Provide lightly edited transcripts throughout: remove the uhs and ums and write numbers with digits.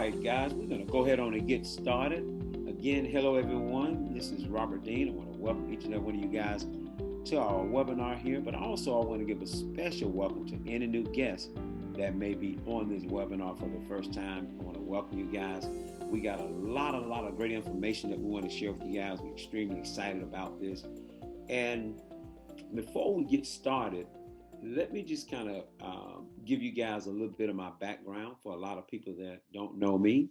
right, guys, we're going to go ahead on and get started. Again, hello, everyone. This is Robert Dean. I want to welcome each and every one of you guys to our webinar here, but also I want to give a special welcome to any new guests that may be on this webinar for the first time. I want to welcome you guys. We got a lot of great information that we want to share with you guys. We're extremely excited about this. And before we get started, let me just kind of give you guys a little bit of my background for a lot of people that don't know me.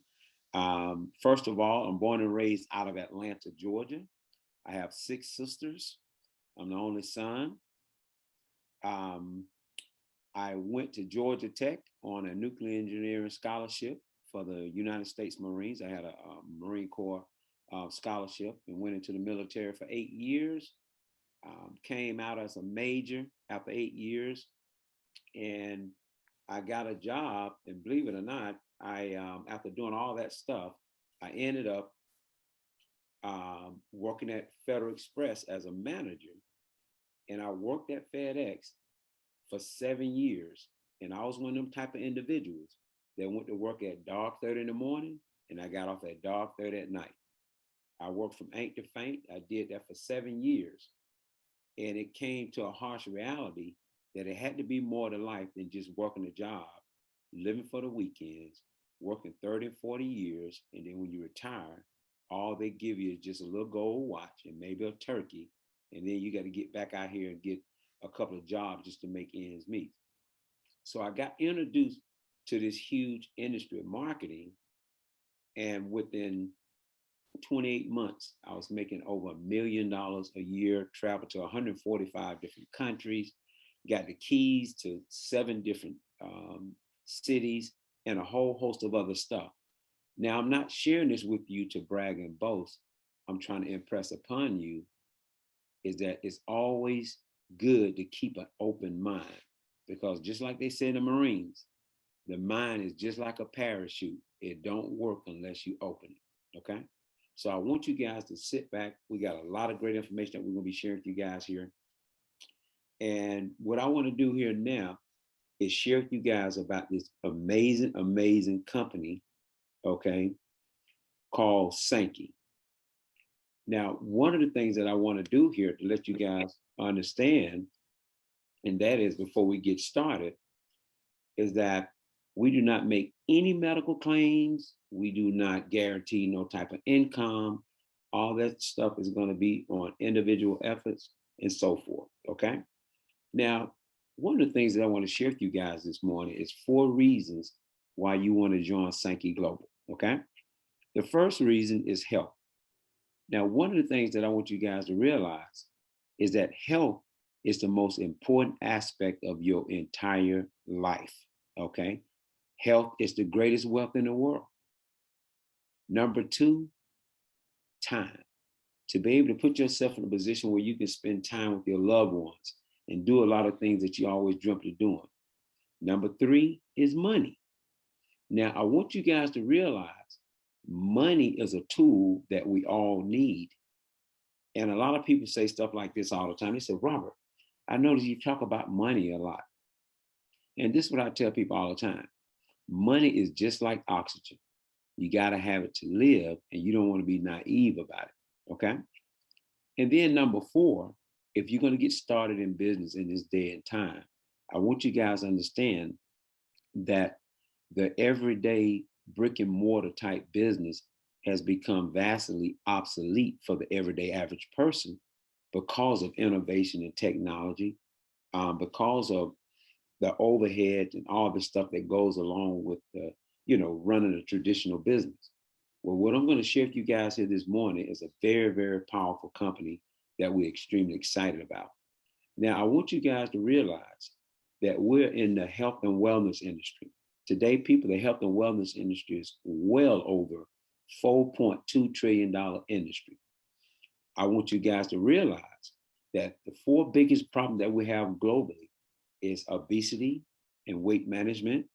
First of all, I'm born and raised out of Atlanta, Georgia. I have 6 sisters. I'm the only son. I went to Georgia Tech on a nuclear engineering scholarship for the United States Marines. I had a Marine Corps scholarship and went into the military for 8 years. Came out as a major after 8 years, and I got a job. And believe it or not, I after doing all that stuff, I ended up working at Federal Express as a manager, and I worked at FedEx for 7 years. And I was one of them type of individuals that went to work at dark 30 in the morning, and I got off at dark 30 at night. I worked from ink to faint. I did that for 7 years. And it came to a harsh reality that it had to be more to life than just working a job, living for the weekends, working 30 and 40 years. And then when you retire, all they give you is just a little gold watch and maybe a turkey. And then you got to get back out here and get a couple of jobs just to make ends meet. So I got introduced to this huge industry of marketing. And within 28 months, I was making over $1 million a year, traveled to 145 different countries, got the keys to 7 different cities, and a whole host of other stuff. Now, I'm not sharing this with you to brag and boast. I'm trying to impress upon you is that it's always good to keep an open mind, because just like they say in the Marines, the mind is just like a parachute. It don't work unless you open it, okay? So I want you guys to sit back. We got a lot of great information that we're going to be sharing with you guys here. And what I want to do here now is share with you guys about this amazing company, okay, called Sanky. Now, one of the things that I want to do here to let you guys understand, and that is before we get started, is that we do not make any medical claims. We do not guarantee no type of income. All that stuff is going to be on individual efforts and so forth, okay? Now, one of the things that I want to share with you guys this morning is 4 reasons why you want to join Sankey Global, okay? The first reason is health. Now, one of the things that I want you guys to realize is that health is the most important aspect of your entire life, okay? Health is the greatest wealth in the world. Number 2, time. To be able to put yourself in a position where you can spend time with your loved ones and do a lot of things that you always dreamt of doing. Number 3 is money. Now, I want you guys to realize money is a tool that we all need. And a lot of people say stuff like this all the time. They say, Robert, I notice you talk about money a lot. And this is what I tell people all the time. Money is just like oxygen. You got to have it to live, and you don't want to be naive about it, okay? And then number 4, if you're going to get started in business in this day and time, I want you guys to understand that the everyday brick and mortar type business has become vastly obsolete for the everyday average person because of innovation and technology, because of the overhead and all the stuff that goes along with the, running a traditional business. Well, what I'm going to share with you guys here this morning is a very, very powerful company that we're extremely excited about. Now, I want you guys to realize that we're in the health and wellness industry. Today, people, the health and wellness industry is well over $4.2 trillion industry. I want you guys to realize that the 4 biggest problems that we have globally is obesity and weight management,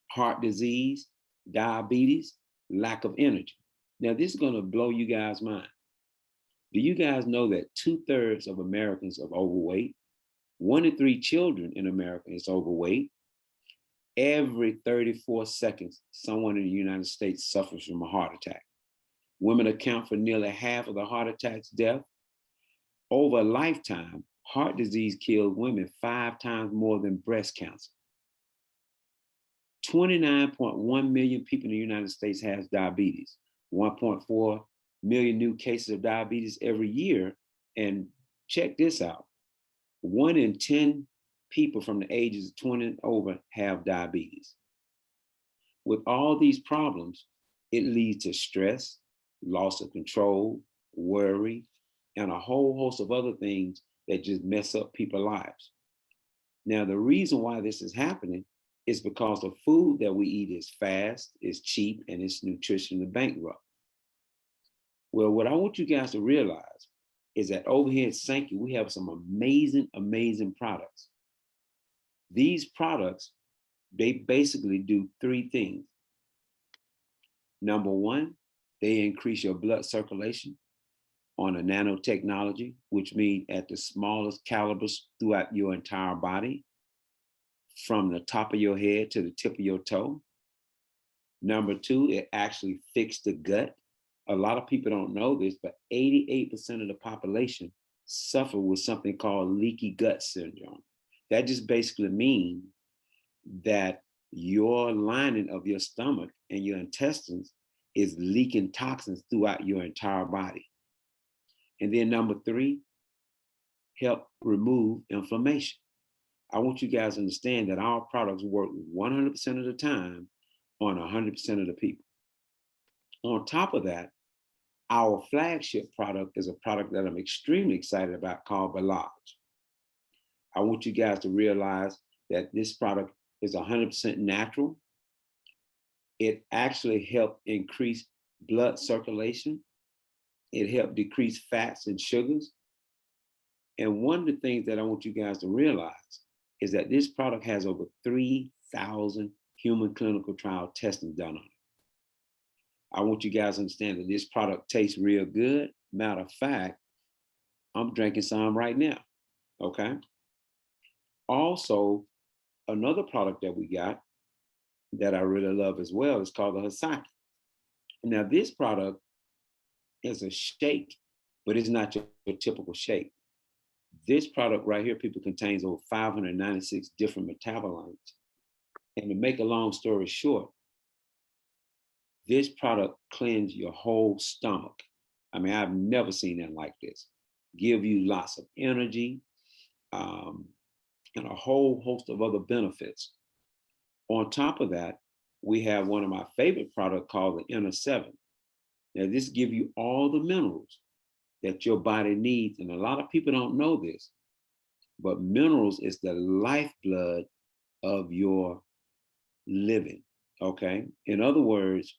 heart disease, diabetes, lack of energy. Now, this is going to blow you guys' mind. Do you guys know that 2/3 of Americans are overweight? 1 in 3 children in America is overweight. Every 34 seconds, someone in the United States suffers from a heart attack. Women account for nearly half of the heart attacks death. Over a lifetime, heart disease kills women 5 times more than breast cancer. 29.1 million people in the United States has diabetes. 1.4 million new cases of diabetes every year. And check this out. 1 in 10 people from the ages of 20 and over have diabetes. With all these problems, it leads to stress, loss of control, worry, and a whole host of other things that just mess up people's lives. Now, the reason why this is happening is because the food that we eat is fast, is cheap, and it's nutritionally bankrupt. Well, what I want you guys to realize is that over here at Sankey, we have some amazing, amazing products. These products, they basically do 3 things. Number 1, they increase your blood circulation on a nanotechnology, which means at the smallest calibers throughout your entire body, from the top of your head to the tip of your toe. Number 2, it actually fixed the gut. A lot of people don't know this, but 88% of the population suffer with something called leaky gut syndrome. That just basically means that your lining of your stomach and your intestines is leaking toxins throughout your entire body. And then number 3, help remove inflammation. I want you guys to understand that our products work 100% of the time on 100% of the people. On top of that, our flagship product is a product that I'm extremely excited about called Blitz. I want you guys to realize that this product is 100% natural. It actually helped increase blood circulation. It helped decrease fats and sugars. And one of the things that I want you guys to realize is that this product has over 3,000 human clinical trial testing done on it. I want you guys to understand that this product tastes real good. Matter of fact, I'm drinking some right now, okay? Also, another product that we got that I really love as well is called the Sanki. Now, this product is a shake, but it's not your typical shake. This product right here, people, contains over 596 different metabolites. And to make a long story short, this product cleans your whole stomach. I mean, I've never seen that like this. Give you lots of energy and a whole host of other benefits. On top of that, we have one of my favorite products called the Inner 7. Now, this gives you all the minerals that your body needs. And a lot of people don't know this, but minerals is the lifeblood of your living, okay? In other words,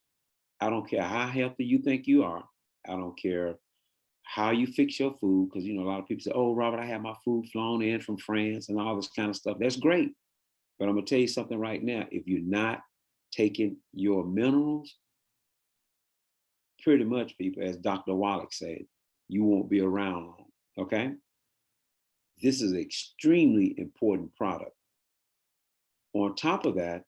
I don't care how healthy you think you are. I don't care how you fix your food, because, you know, a lot of people say, oh, Robert, I have my food flown in from France and all this kind of stuff. That's great. But I'm going to tell you something right now. If you're not taking your minerals, pretty much, people, as Dr. Wallach said, you won't be around long, okay? This is an extremely important product. On top of that,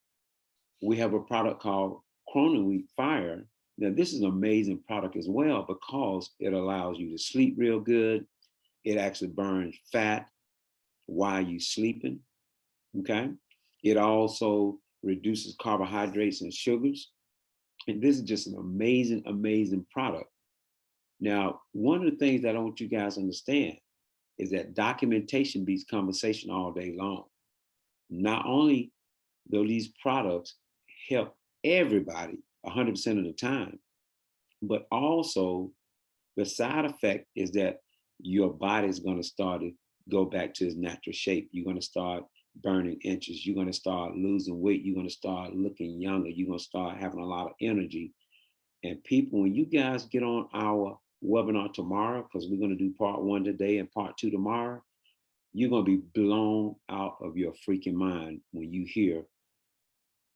we have a product called Cronin Wheat Fire. Now, this is an amazing product as well because it allows you to sleep real good. It actually burns fat while you're sleeping, okay? It also reduces carbohydrates and sugars. And this is just an amazing, amazing product. Now, one of the things that I want you guys to understand is that documentation beats conversation all day long. Not only do these products help everybody 100% of the time, but also the side effect is that your body is going to start to go back to its natural shape. You're going to start burning inches. You're going to start losing weight. You're going to start looking younger. You're going to start having a lot of energy. And people, when you guys get on our webinar tomorrow, because we're going to do part 1 today and part 2 tomorrow, you're going to be blown out of your freaking mind when you hear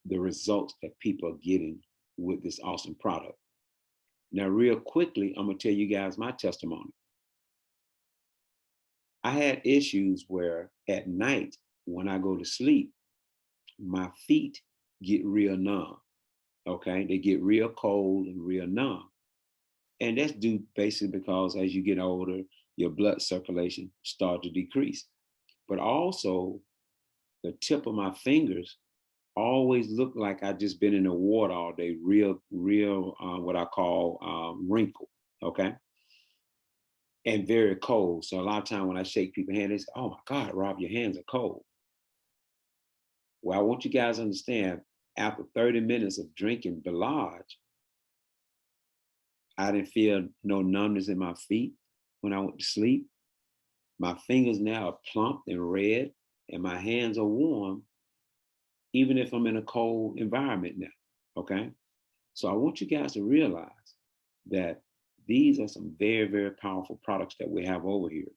the results that people are getting with this awesome product. Now, real quickly, I'm going to tell you guys my testimony. I had issues where at night, when I go to sleep, my feet get real numb. Okay, they get real cold and real numb. And that's due basically because as you get older, your blood circulation starts to decrease. But also, the tip of my fingers always look like I just been in the water all day, real, what I call wrinkle, okay? And very cold. So a lot of time when I shake people's hands, they say, "Oh my God, Rob, your hands are cold." Well, I want you guys to understand, after 30 minutes of drinking Belage, I didn't feel no numbness in my feet when I went to sleep. My fingers now are plump and red, and my hands are warm, even if I'm in a cold environment now. Okay. So I want you guys to realize that these are some very, very powerful products that we have over here.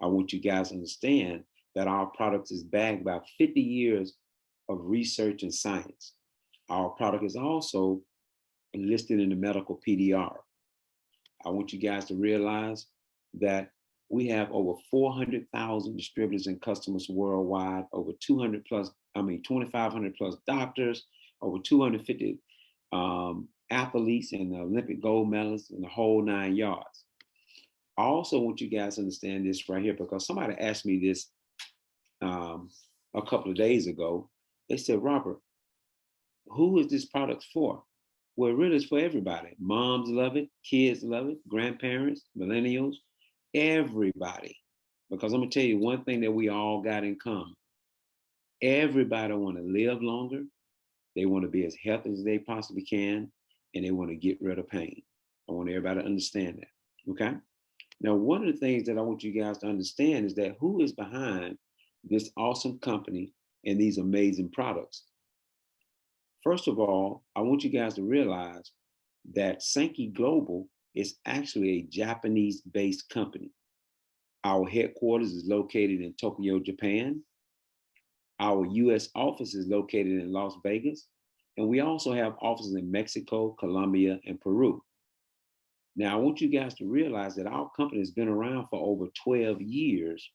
I want you guys to understand that our product is backed by 50 years of research and science. Our product is also listed in the medical PDR. I want you guys to realize that we have over 400,000 distributors and customers worldwide, over 2,500 plus doctors, over 250 athletes and Olympic gold medalists and the whole 9 yards. I also want you guys to understand this right here, because somebody asked me this a couple of days ago. They said, "Robert, who is this product for?" Well, really, it's for everybody. Moms love it, kids love it, grandparents, millennials, everybody. Because I'm gonna tell you one thing that we all got in common. Everybody want to live longer. They want to be as healthy as they possibly can, and they want to get rid of pain. I want everybody to understand that. Okay. Now, one of the things that I want you guys to understand is that who is behind this awesome company and these amazing products. First of all, I want you guys to realize that Sanki Global is actually a Japanese-based company. Our headquarters is located in Tokyo, Japan. Our US office is located in Las Vegas. And we also have offices in Mexico, Colombia, and Peru. Now, I want you guys to realize that our company has been around for over 12 years,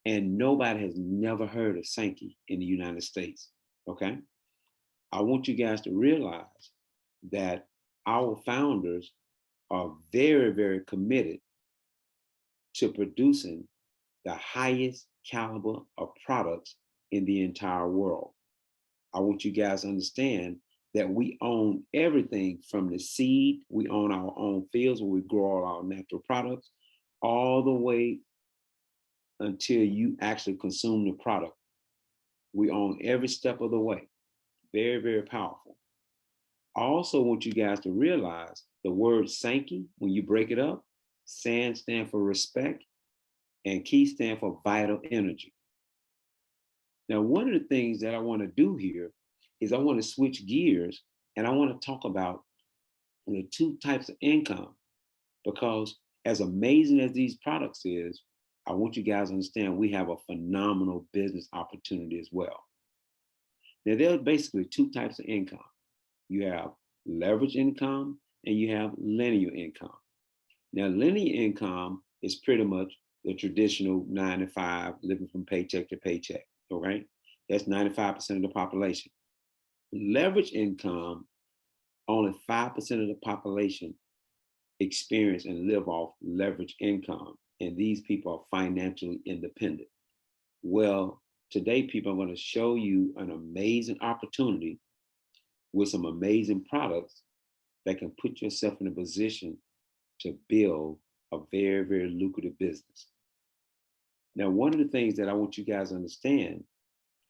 and nobody has never heard of Sankey in the United States, okay? I want you guys to realize that our founders are very, very committed to producing the highest caliber of products in the entire world. I want you guys to understand that we own everything from the seed, we own our own fields where we grow all our natural products, all the way until you actually consume the product. We own every step of the way. Very, very powerful. I also want you guys to realize the word Sankey, when you break it up, SAN stands for respect, and Key stands for vital energy. Now, one of the things that I want to do here is I want to switch gears, and I want to talk about the two types of income, because as amazing as these products is, I want you guys to understand we have a phenomenal business opportunity as well. Now, there are basically two types of income. You have leverage income and you have linear income. Now, linear income is pretty much the traditional 9 to 5, living from paycheck to paycheck, all right? That's 95% of the population. Leverage income, only 5% of the population experience and live off leverage income, and these people are financially independent. Well, today, people, I'm going to show you an amazing opportunity with some amazing products that can put yourself in a position to build a very, very lucrative business. Now, one of the things that I want you guys to understand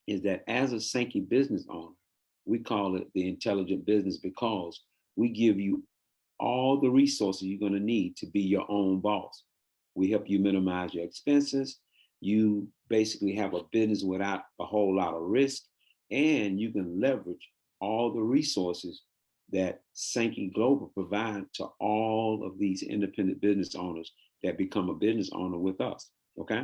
is that as a Sankey business owner, we call it the intelligent business because we give you all the resources you're going to need to be your own boss. We help you minimize your expenses. You basically have a business without a whole lot of risk, and you can leverage all the resources that Sankey Global provide to all of these independent business owners that become a business owner with us, okay?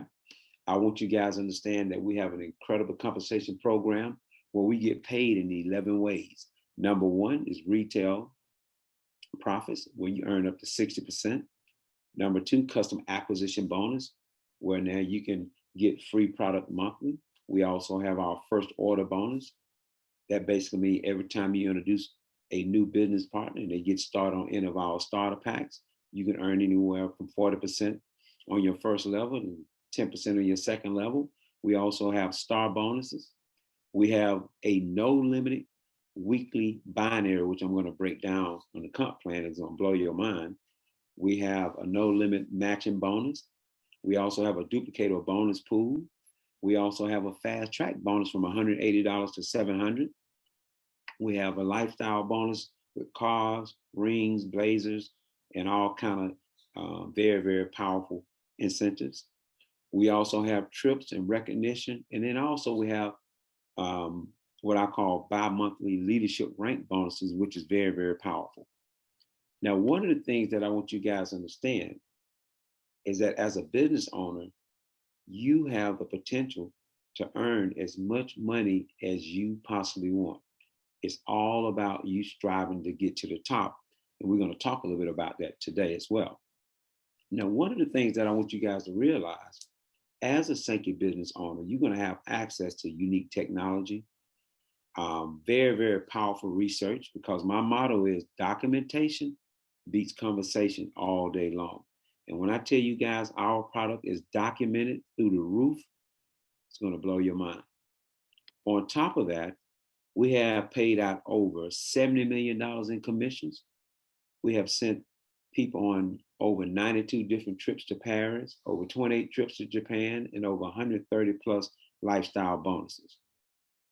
I want you guys to understand that we have an incredible compensation program where we get paid in 11 ways. Number one is retail profits, where you earn up to 60%. Number two, custom acquisition bonus, where now you can get free product monthly. We also have our first order bonus. That basically means every time you introduce a new business partner and they get started on any of our starter packs, you can earn anywhere from 40% on your first level and 10% on your second level. We also have star bonuses. We have a no limit weekly binary, which I'm going to break down on the comp plan. It's going to blow your mind. We have a no limit matching bonus. We also have a duplicator bonus pool. We also have a fast track bonus from $180 to $700. We have a lifestyle bonus with cars, rings, blazers, and all kind of very, very powerful incentives. We also have trips and recognition. And then also we have what I call bi-monthly leadership rank bonuses, which is very, very powerful. Now, one of the things that I want you guys to understand is that as a business owner, you have the potential to earn as much money as you possibly want. It's all about you striving to get to the top. And we're going to talk a little bit about that today as well. Now, one of the things that I want you guys to realize, as a Sankey business owner, you're going to have access to unique technology, very, very powerful research, because my motto is documentation beats conversation all day long. And when I tell you guys our product is documented through the roof, it's going to blow your mind. On top of that, we have paid out over $70 million in commissions. We have sent people on over 92 different trips to Paris, over 28 trips to Japan, and over 130 plus lifestyle bonuses.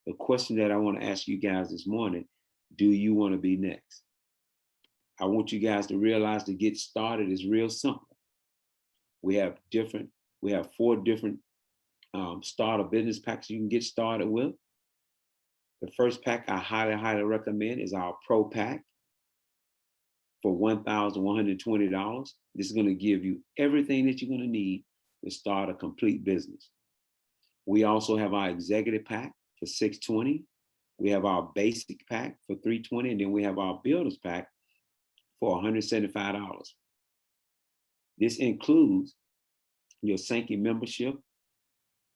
The question that I want to ask you guys this morning, do you want to be next? I want you guys to realize to get started is real simple. We have 4 different starter business packs you can get started with. The first pack I highly, highly recommend is our Pro Pack for $1,120. This is going to give you everything that you're going to need to start a complete business. We also have our Executive Pack for $620. We have our Basic Pack for $320, and then we have our Builders Pack for $175. This includes your Sankey membership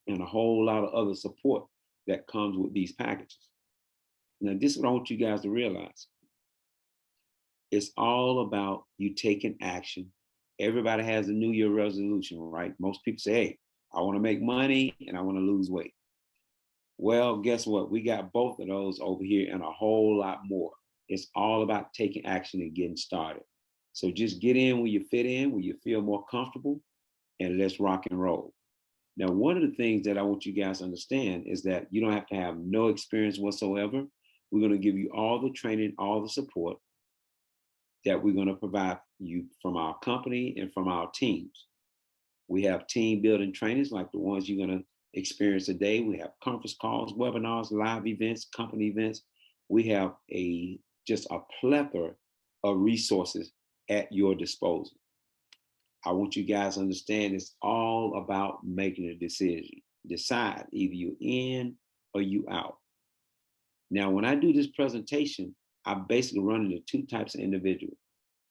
and a whole lot of other support that comes with these packages. Now, this is what I want you guys to realize. It's all about you taking action. Everybody has a New Year resolution, right? Most people say, hey, I want to make money and I want to lose weight. Well, guess what? We got both of those over here and a whole lot more. It's all about taking action and getting started. So just get in where you fit in, where you feel more comfortable, and let's rock and roll. Now, one of the things that I want you guys to understand is that you don't have to have no experience whatsoever. We're going to give you all the training, all the support that we're going to provide you from our company and from our teams. We have team building trainings like the ones you're going to experience today. We have conference calls, webinars, live events, company events. We have just a plethora of resources at your disposal. I want you guys to understand it's all about making a decision. Decide either you're in or you out. Now, when I do this presentation, I basically run into 2 types of individuals.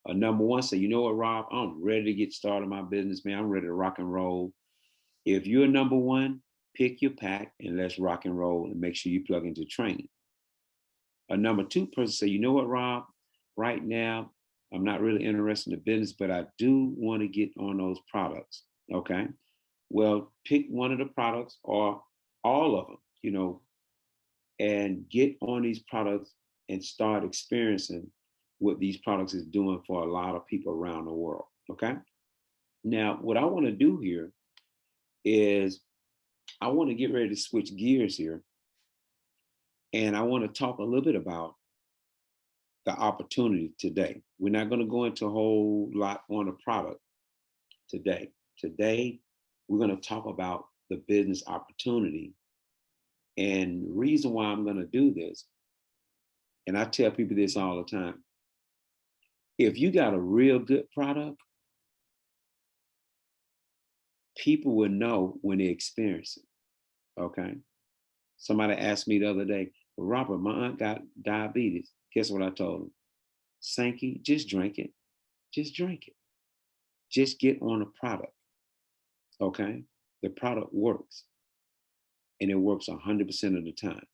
Number one, say, you know what, Rob, I'm ready to get started my business, man. I'm ready to rock and roll. If you're number one, pick your pack and let's rock and roll and make sure you plug into training. A number 2 person say, you know what, Rob, right now, I'm not really interested in the business, but I do want to get on those products. Okay. Well, pick one of the products or all of them, and get on these products and start experiencing what these products is doing for a lot of people around the world. Okay. Now, what I want to do here is I want to get ready to switch gears here. And I want to talk a little bit about the opportunity today. We're not going to go into a whole lot on the product today. Today, we're going to talk about the business opportunity. And the reason why I'm going to do this, and I tell people this all the time, if you got a real good product, people will know when they experience it, okay? Somebody asked me the other day, well, Robert, my aunt got diabetes. Guess what I told him? Sanky, just drink it. Just drink it. Just get on the product, okay? The product works, and it works 100% of the time.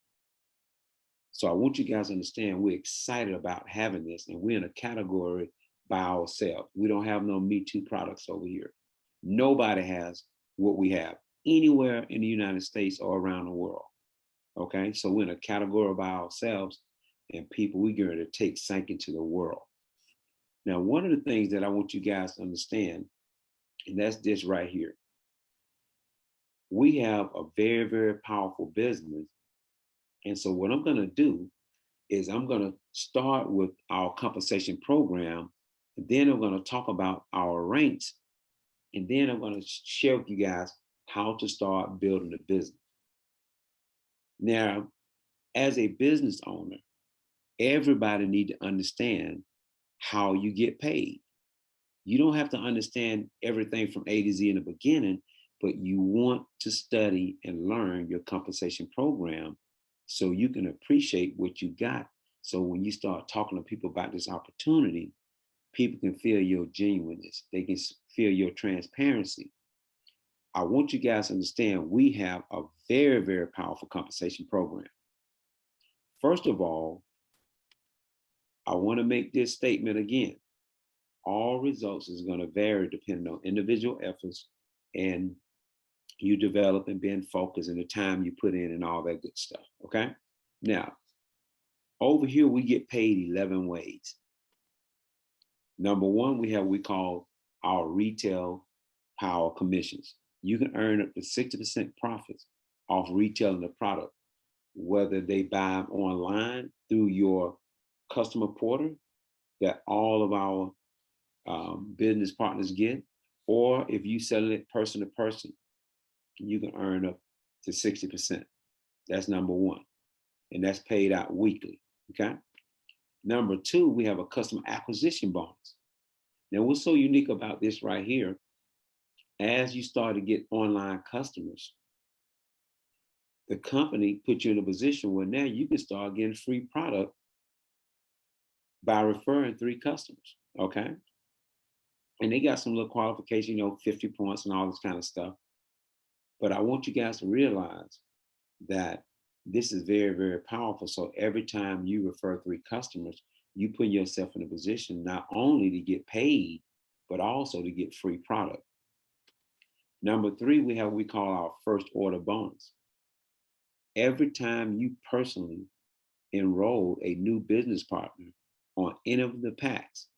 So I want you guys to understand we're excited about having this, and we're in a category by ourselves. We don't have no Me Too products over here. Nobody has what we have anywhere in the United States or around the world. Okay, so we're in a category by ourselves, and people, we're going to take Sanky to the world. Now, one of the things that I want you guys to understand, and that's this right here. We have a very, very powerful business. And so what I'm going to do is I'm going to start with our compensation program. And then I'm going to talk about our ranks. And then I'm going to share with you guys how to start building the business. Now, as a business owner, everybody needs to understand how you get paid. You don't have to understand everything from A to Z in the beginning, but you want to study and learn your compensation program so you can appreciate what you got. So when you start talking to people about this opportunity, people can feel your genuineness. They can feel your transparency. I want you guys to understand we have a very, very powerful compensation program. First of all, I want to make this statement again. All results is going to vary depending on individual efforts and you develop and being focused and the time you put in and all that good stuff. Okay. Now, over here, we get paid 11 ways. Number one, we have what we call our retail power commissions. You can earn up to 60% profits off retailing the product, whether they buy them online through your customer portal that all of our business partners get, or if you sell it person to person, you can earn up to 60%. That's number one. And that's paid out weekly. Okay. Number two, we have a customer acquisition bonus. Now, what's so unique about this right here, as you start to get online customers, the company puts you in a position where now you can start getting free product by referring 3 customers. Okay. And they got some little qualification, 50 points and all this kind of stuff. But I want you guys to realize that this is very, very powerful. So every time you refer 3 customers, you put yourself in a position not only to get paid, but also to get free product. Number 3, we have what we call our first order bonus. Every time you personally enroll a new business partner on any of the packs,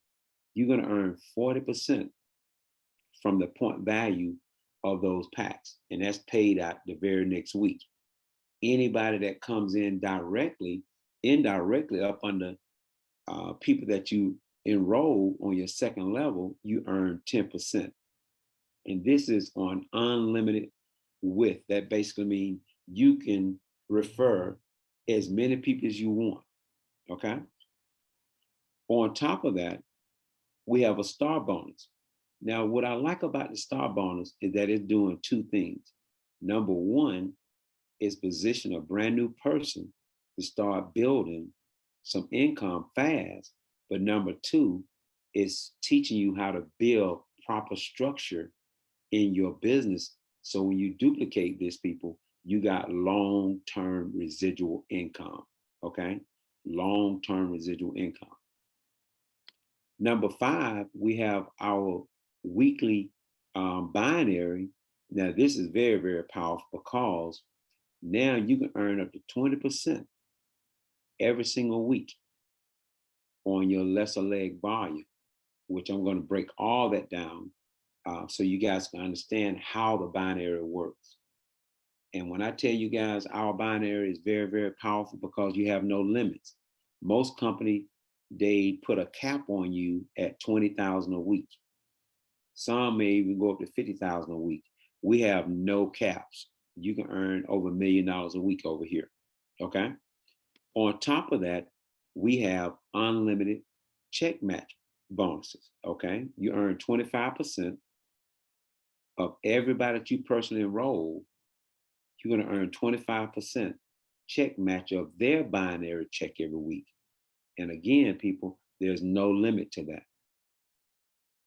you're going to earn 40% from the point value of those packs. And that's paid out the very next week. Anybody that comes in directly, indirectly up under people that you enroll on your second level, you earn 10%. And this is on unlimited width. That basically means you can refer as many people as you want. Okay. On top of that, we have a star bonus. Now, what I like about the star bonus is that it's doing 2 things. Number one is position a brand new person to start building some income fast. But number 2 is teaching you how to build proper structure in your business. So when you duplicate this, people, you got long-term residual income. Okay. Long-term residual income. Number 5, we have our weekly binary. Now, this is very, very powerful because now you can earn up to 20% every single week on your lesser leg volume, which I'm going to break all that down so you guys can understand how the binary works. And when I tell you guys our binary is very, very powerful because you have no limits. Most companies, they put a cap on you at 20,000 a week. Some may even go up to 50,000 a week. We have no caps. You can earn over $1 million a week over here. Okay. On top of that, we have unlimited check match bonuses. Okay. You earn 25% of everybody that you personally enroll. You're going to earn 25% check match of their binary check every week. And again, people, there's no limit to that.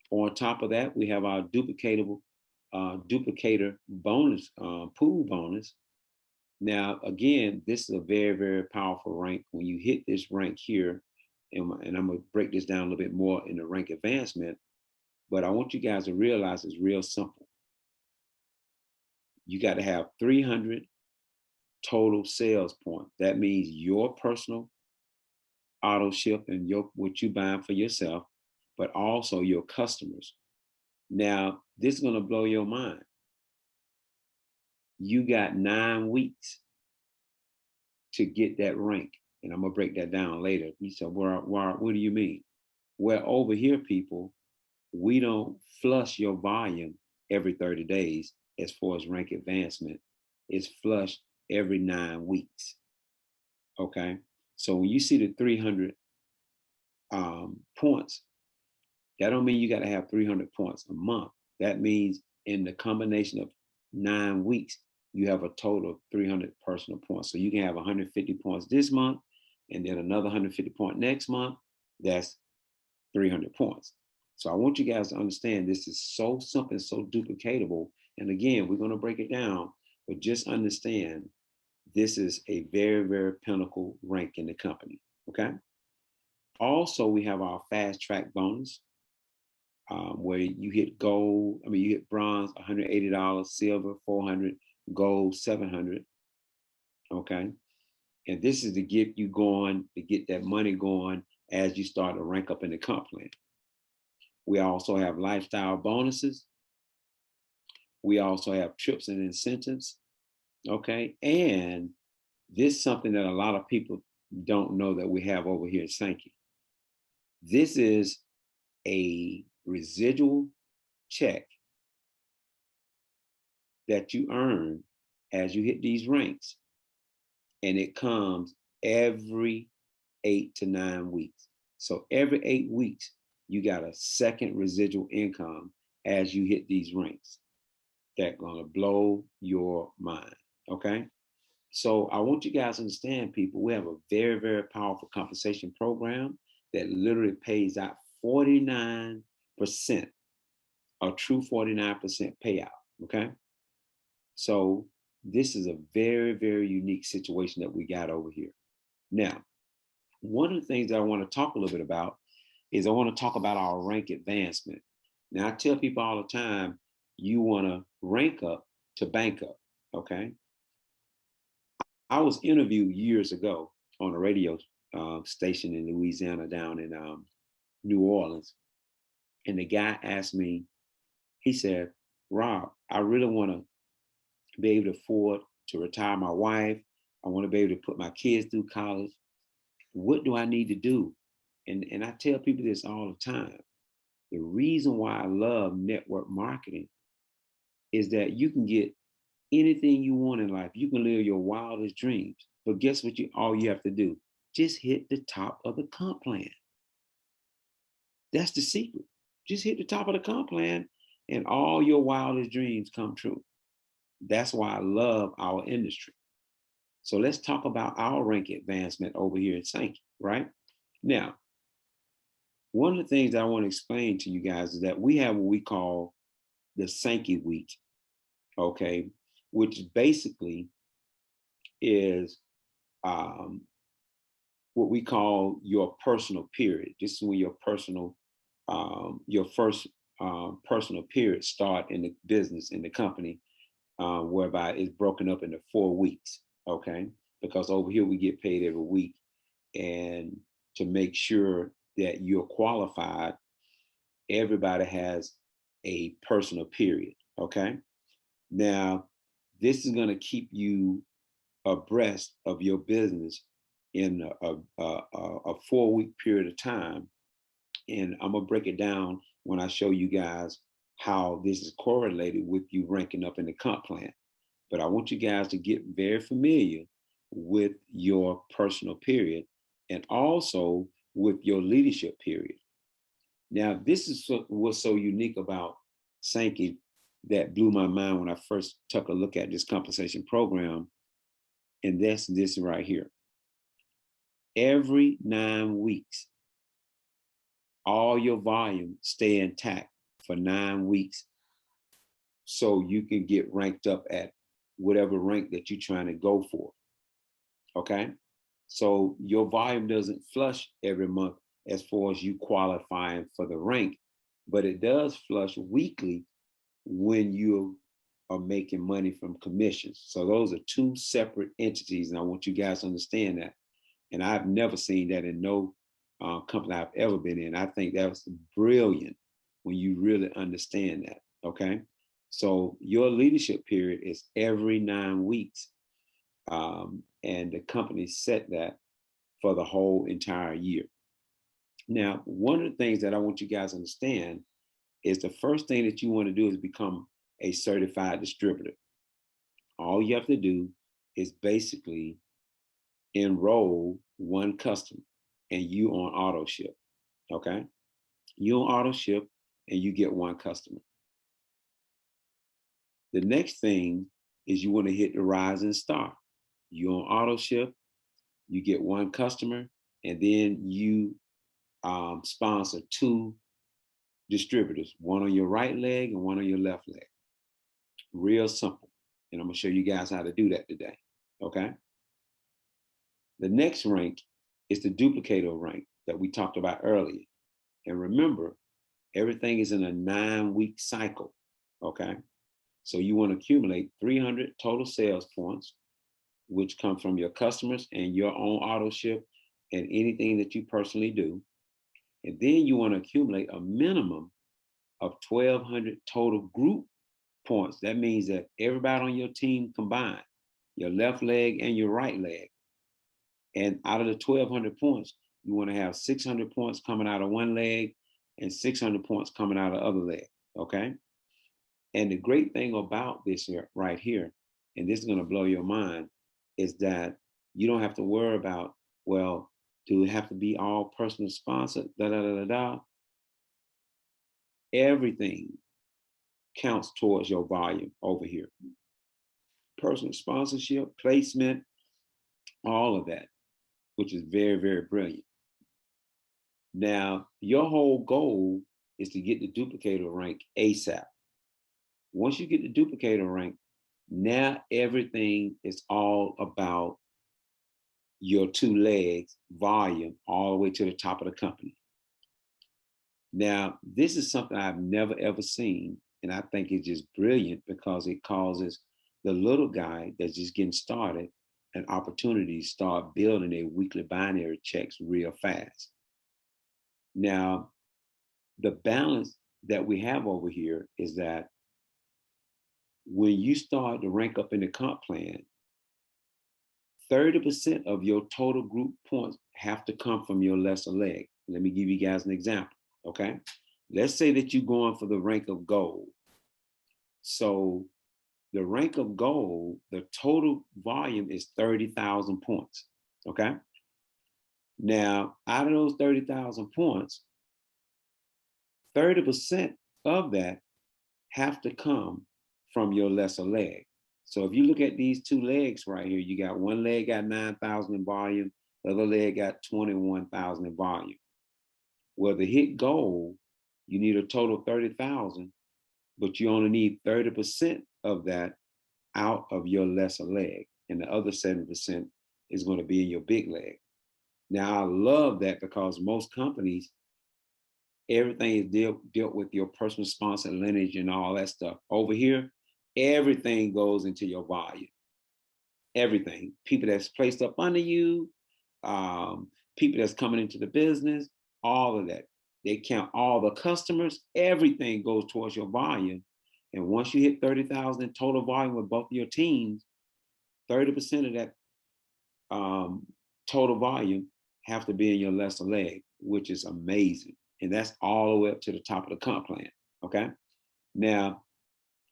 On top of that, we have our duplicator bonus, pool bonus. Now, again, this is a very, very powerful rank. When you hit this rank here, and I'm going to break this down a little bit more in the rank advancement, but I want you guys to realize it's real simple. You got to have 300 total sales points. That means your personal auto ship and what you buying for yourself, but also your customers. Now, this is going to blow your mind. You got 9 weeks to get that rank. And I'm going to break that down later. You said, what do you mean? Well, over here, people, we don't flush your volume every 30 days as far as rank advancement. It's flushed every 9 weeks. Okay. So when you see the 300 points, that don't mean you got to have 300 points a month. That means in the combination of 9 weeks, you have a total of 300 personal points. So you can have 150 points this month, and then another 150 point next month. That's 300 points. So I want you guys to understand this is so simple, so duplicatable. And again, we're going to break it down, but just understand this is a very, very pinnacle rank in the company. Okay. Also, we have our fast track bonus. Where you hit gold, you hit bronze, $180, silver, $400, gold, $700. Okay. And this is to get you going, to get that money going as you start to rank up in the comp plan. We also have lifestyle bonuses. We also have trips and incentives. Okay. And this is something that a lot of people don't know that we have over here at Sankey. This is a residual check that you earn as you hit these ranks. And it comes every 8 to 9 weeks. So every 8 weeks, you got a second residual income as you hit these ranks. That's gonna blow your mind, okay? So I want you guys to understand, people, we have a very, very powerful compensation program that literally pays out 49%, a true 49% payout, okay? So this is a very, very unique situation that we got over here. Now, one of the things that I want to talk a little bit about is I want to talk about our rank advancement. Now, I tell people all the time, you want to rank up to bank up, okay? I was interviewed years ago on a radio station in Louisiana down in New Orleans. And the guy asked me, he said, Rob, I really want to be able to afford to retire my wife. I want to be able to put my kids through college. What do I need to do? And I tell people this all the time. The reason why I love network marketing is that you can get anything you want in life. You can live your wildest dreams. But guess what all you have to do? Just hit the top of the comp plan. That's the secret. Just hit the top of the comp plan and all your wildest dreams come true. That's why I love our industry. So let's talk about our rank advancement over here at Sankey, right? Now, one of the things that I want to explain to you guys is that we have what we call the Sankey week, okay, which basically is what we call your personal period. This is when your first personal period start in the business, in the company, whereby it's broken up into 4 weeks, okay? Because over here we get paid every week. And to make sure that you're qualified, everybody has a personal period, okay? Now, this is going to keep you abreast of your business in a 4-week period of time. And I'm going to break it down when I show you guys how this is correlated with you ranking up in the comp plan. But I want you guys to get very familiar with your personal period and also with your leadership period. Now, this is what's so unique about Sankey that blew my mind when I first took a look at this compensation program. And that's this right here. Every 9 weeks, all your volume stay intact for 9 weeks so you can get ranked up at whatever rank that you're trying to go for. Okay. So your volume doesn't flush every month as far as you qualifying for the rank, but it does flush weekly when you are making money from commissions. So those are two separate entities, and I want you guys to understand that. And I've never seen that in no company I've ever been in. I think that was brilliant when you really understand that. Okay. So your leadership period is every 9 weeks. And the company set that for the whole entire year. Now, one of the things that I want you guys to understand is the first thing that you want to do is become a certified distributor. All you have to do is basically enroll one customer and you on auto ship. Okay. You on auto ship and you get one customer. The next thing is you want to hit the rising star. You on auto ship, you get one customer, and then you sponsor 2 distributors, one on your right leg and one on your left leg. Real simple. And I'm gonna show you guys how to do that today, okay? The next rank is the duplicator rank that we talked about earlier. And remember, everything is in a 9-week cycle, okay? So you wanna accumulate 300 total sales points, which come from your customers and your own auto ship and anything that you personally do. And then you want to accumulate a minimum of 1,200 total group points. That means that everybody on your team combined, your left leg and your right leg. And out of the 1,200 points, you want to have 600 points coming out of one leg and 600 points coming out of the other leg, okay? And the great thing about this here, right here, and this is going to blow your mind, is that you don't have to worry about, well, do it have to be all personal sponsored? Everything counts towards your volume over here. Personal sponsorship, placement, all of that, which is very, very brilliant. Now, your whole goal is to get the duplicator rank ASAP. Once you get the duplicator rank, now everything is all about your 2 legs volume all the way to the top of the company. Now, this is something I've never ever seen, and I think it's just brilliant because it causes the little guy that's just getting started an opportunity to start building their weekly binary checks real fast. Now, the balance that we have over here is that when you start to rank up in the comp plan, 30% of your total group points have to come from your lesser leg. Let me give you guys an example, okay? Let's say that you're going for the rank of gold. So the rank of gold, the total volume is 30,000 points, okay? Now, out of those 30,000 points, 30% of that have to come from your lesser leg. So if you look at these 2 legs right here, you got one leg got 9,000 in volume, the other leg got 21,000 in volume. Well, to hit gold, you need a total of 30,000, but you only need 30% of that out of your lesser leg. And the other 70% is going to be in your big leg. Now, I love that because most companies, everything is dealt with your personal sponsor lineage and all that stuff. Over here, everything goes into your volume. Everything. People that's placed up under you, people that's coming into the business, all of that. They count all the customers. Everything goes towards your volume. And once you hit 30,000 in total volume with both of your teams, 30% of that total volume have to be in your lesser leg, which is amazing. And that's all the way up to the top of the comp plan, okay? Now,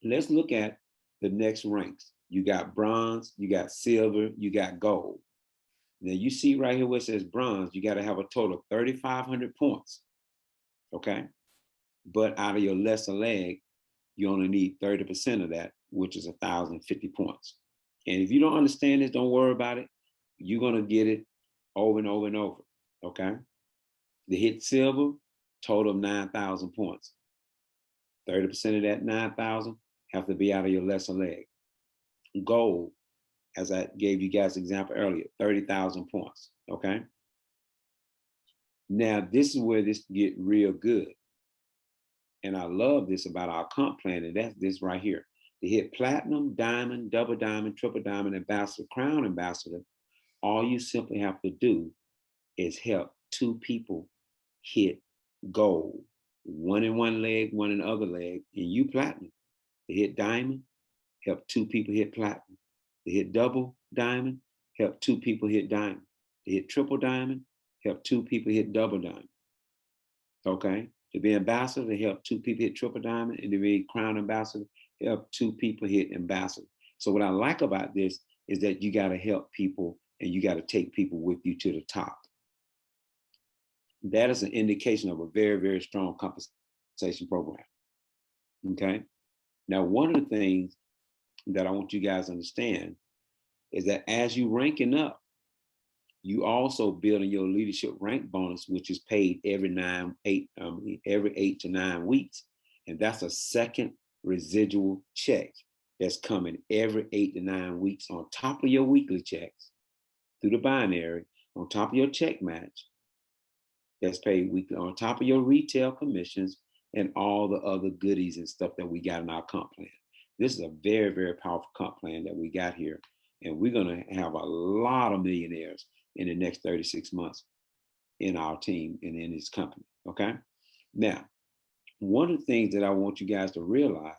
let's look at the next ranks. You got bronze, you got silver, you got gold. Now you see right here where it says bronze, you got to have a total of 3,500 points, okay? But out of your lesser leg, you only need 30% of that, which is 1,050 points. And if you don't understand this, don't worry about it. You're going to get it over and over and over, okay? To hit silver, total of 9,000 points. 30% of that 9,000 have to be out of your lesser leg. goal, as I gave you guys an example earlier, 30,000 points, okay? Now, this is where this get real good. And I love this about our comp plan, and that's this right here. To hit platinum, diamond, double diamond, triple diamond, ambassador, crown ambassador, all you simply have to do is help 2 people hit gold. One in one leg, one in the other leg, and you platinum. To hit diamond, help 2 people hit platinum. To hit double diamond, help 2 people hit diamond. To hit triple diamond, help 2 people hit double diamond. Okay? To be ambassador, to help 2 people hit triple diamond, and to be crown ambassador, help 2 people hit ambassador. So what I like about this is that you got to help people and you got to take people with you to the top. That is an indication of a very, very strong compensation program. Okay? Now, one of the things that I want you guys to understand is that as you ranking up, you also building your leadership rank bonus, which is paid every 8 to 9 weeks. And that's a second residual check that's coming every 8 to 9 weeks on top of your weekly checks through the binary, on top of your check match that's paid weekly, on top of your retail commissions and all the other goodies and stuff that we got in our comp plan. This is a very, very powerful comp plan that we got here. And we're going to have a lot of millionaires in the next 36 months in our team and in this company, okay? Now, one of the things that I want you guys to realize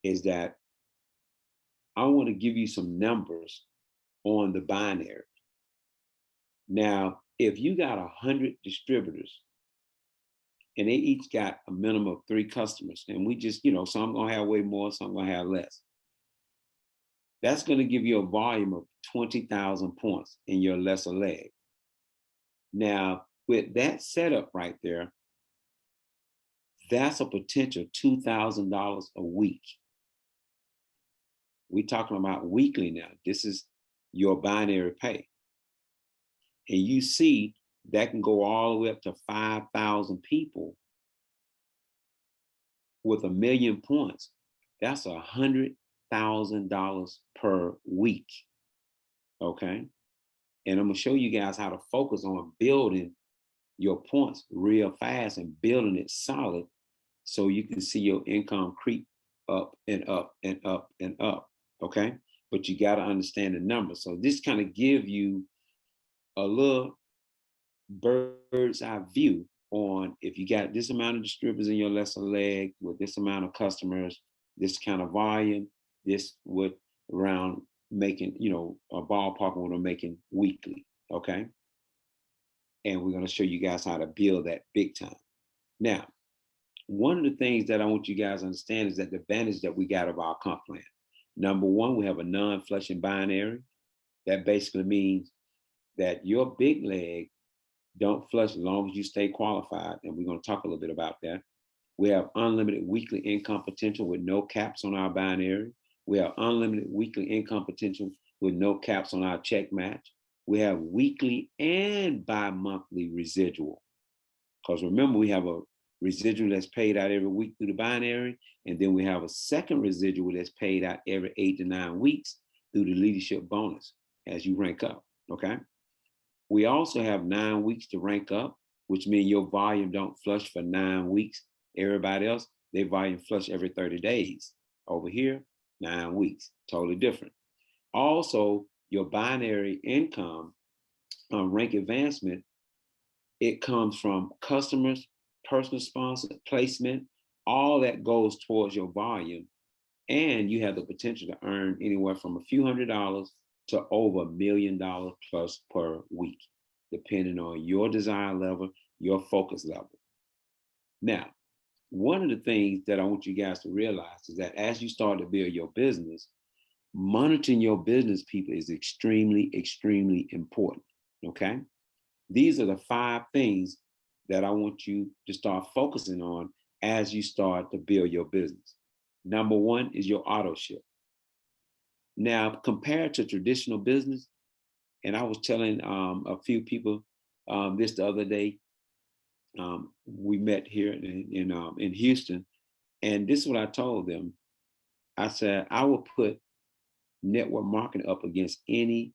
is that I want to give you some numbers on the binary. Now, if you got 100 distributors and they each got a minimum of 3 customers, and we just, some going to have way more, some going to have less. That's going to give you a volume of 20,000 points in your lesser leg. Now, with that setup right there, that's a potential $2,000 a week. We're talking about weekly now. This is your binary pay. And you see that can go all the way up to 5,000 people with 1 million points. That's $100,000 per week. Okay. And I'm going to show you guys how to focus on building your points real fast and building it solid so you can see your income creep up and up and up and up. Okay. But you got to understand the numbers. So this kind of give you a little bird's eye view on if you got this amount of distributors in your lesser leg with this amount of customers, this kind of volume, this would around making, a ballpark what I'm making weekly, okay? And we're going to show you guys how to build that big time. Now, one of the things that I want you guys to understand is that the advantage that we got of our comp plan. Number one, we have a non-flushing binary. That basically means that your big leg don't flush as long as you stay qualified. And we're going to talk a little bit about that. We have unlimited weekly income potential with no caps on our binary. We have unlimited weekly income potential with no caps on our check match. We have weekly and bi-monthly residual. Because remember, we have a residual that's paid out every week through the binary. And then we have a second residual that's paid out every 8 to 9 weeks through the leadership bonus as you rank up, okay? We also have 9 weeks to rank up, which means your volume don't flush for 9 weeks. Everybody else, their volume flush every 30 days. Over here, 9 weeks, totally different. Also, your binary income rank advancement, it comes from customers, personal sponsor, placement, all that goes towards your volume. And you have the potential to earn anywhere from a few $100s to over $1 million plus per week, depending on your desire level, your focus level. Now, one of the things that I want you guys to realize is that as you start to build your business, monitoring your business, people, is extremely, extremely important, okay? These are the 5 things that I want you to start focusing on as you start to build your business. Number 1 is your auto ship. Now, compared to traditional business, and I was telling a few people this the other day, we met here in Houston, and this is what I told them. I said, I will put network marketing up against any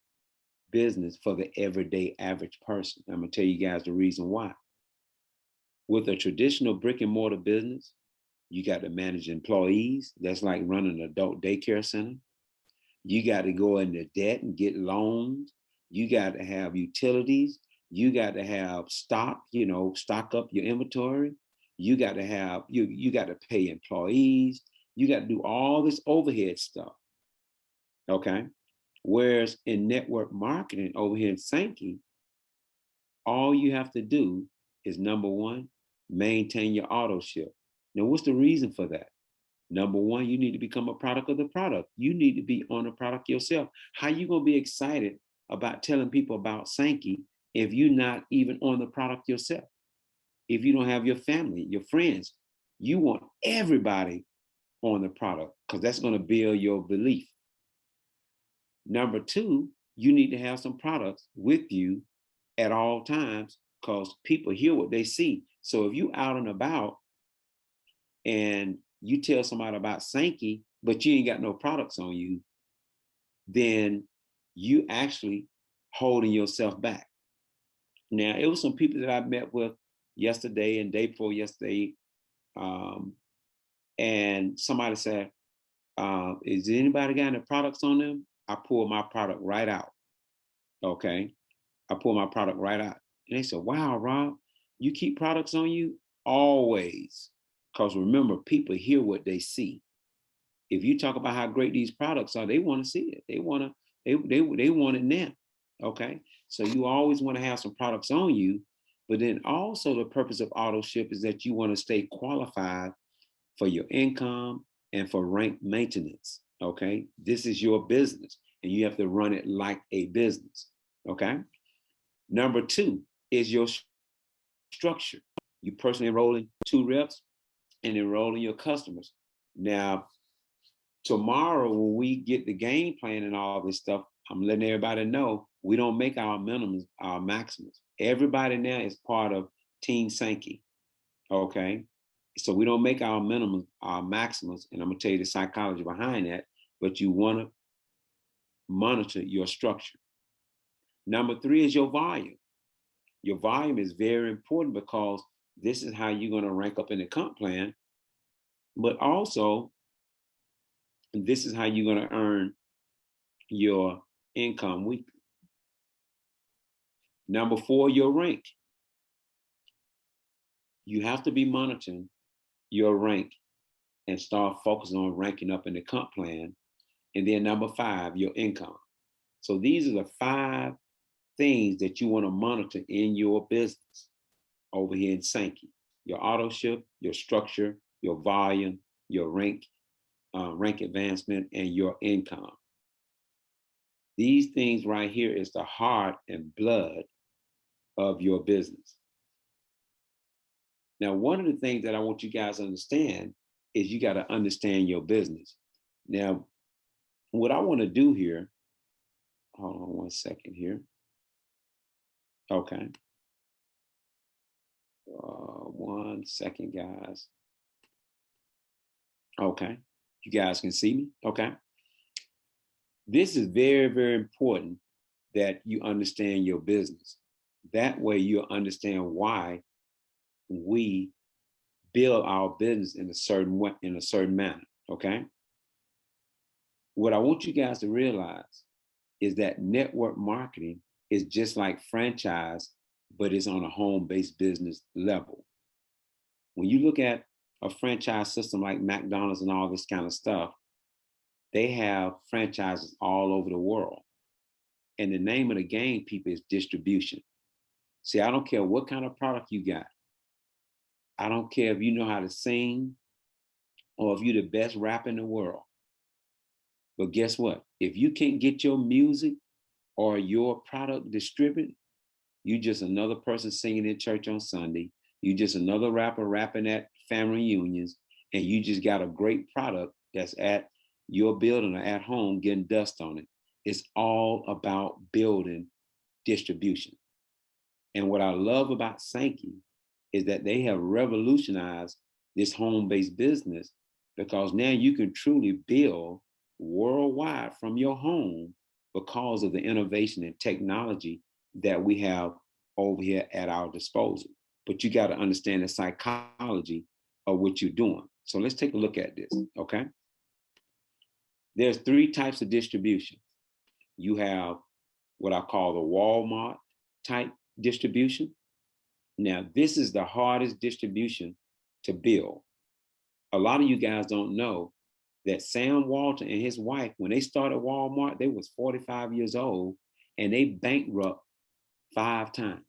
business for the everyday average person. I'm gonna tell you guys the reason why. With a traditional brick and mortar business, you got to manage employees. That's like running an adult daycare center. You got to go into debt and get loans. You got to have utilities. You got to have stock, stock up your inventory. You got to have, you got to pay employees. You got to do all this overhead stuff. Okay. Whereas in network marketing over here in Sankey, all you have to do is number one, maintain your auto ship. Now, what's the reason for that? Number one, you need to become a product of the product. You need to be on the product yourself. How you gonna be excited about telling people about Sankey if you're not even on the product yourself? If you don't have your family, your friends, you want everybody on the product because that's gonna build your belief. Number two, you need to have some products with you at all times because people hear what they see. So if you out and about and you tell somebody about Sankey, but you ain't got no products on you, then you actually holding yourself back. Now, it was some people that I met with yesterday and day before yesterday, and somebody said, is anybody got any products on them? I pulled my product right out. Okay. I pulled my product right out. And they said, wow, Rob, you keep products on you? Always. Because remember, people hear what they see. If you talk about how great these products are, they want to see it. They want it now. Okay. So you always want to have some products on you. But then also the purpose of auto ship is that you want to stay qualified for your income and for rank maintenance. Okay. This is your business and you have to run it like a business. Okay. Number two is your structure. You personally enrolling 2 reps and enrolling your customers. Now, tomorrow when we get the game plan and all this stuff, I'm letting everybody know we don't make our minimums, our maximums. Everybody now is part of Team Sankey. Okay. So we don't make our minimums, our maximums, and I'm gonna tell you the psychology behind that, but you want to monitor your structure. Number 3 is your volume. Your volume is very important because this is how you're going to rank up in the comp plan, but also this is how you're going to earn your income weekly. Number 4, your rank. You have to be monitoring your rank and start focusing on ranking up in the comp plan. And then number 5, your income. So these are the 5 things that you want to monitor in your business over here in Sankey. Your auto ship, your structure, your volume, your rank advancement, and your income. These things right here is the heart and blood of your business. Now, one of the things that I want you guys to understand is you got to understand your business. Now, what I want to do here, hold on one second here. Okay. 1 second, guys. Okay. You guys can see me? Okay. This is very, very important that you understand your business. That way you'll understand why we build our business in a certain way, in a certain manner. Okay. What I want you guys to realize is that network marketing is just like franchise, but it's on a home-based business level. When you look at a franchise system like McDonald's and all this kind of stuff, they have franchises all over the world. And the name of the game, people, is distribution. See, I don't care what kind of product you got. I don't care if you know how to sing or if you're the best rapper in the world. But guess what? If you can't get your music or your product distributed, you just another person singing in church on Sunday. You just another rapper rapping at family reunions, and you just got a great product that's at your building or at home getting dust on it. It's all about building distribution. And what I love about Sankey is that they have revolutionized this home-based business because now you can truly build worldwide from your home because of the innovation and technology that we have over here at our disposal. But you got to understand the psychology of what you're doing. So let's take a look at this, okay? There's 3 types of distribution. You have what I call the Walmart type distribution. Now, this is the hardest distribution to build. A lot of you guys don't know that Sam Walton and his wife, when they started Walmart, they was 45 years old and they bankrupt 5 times.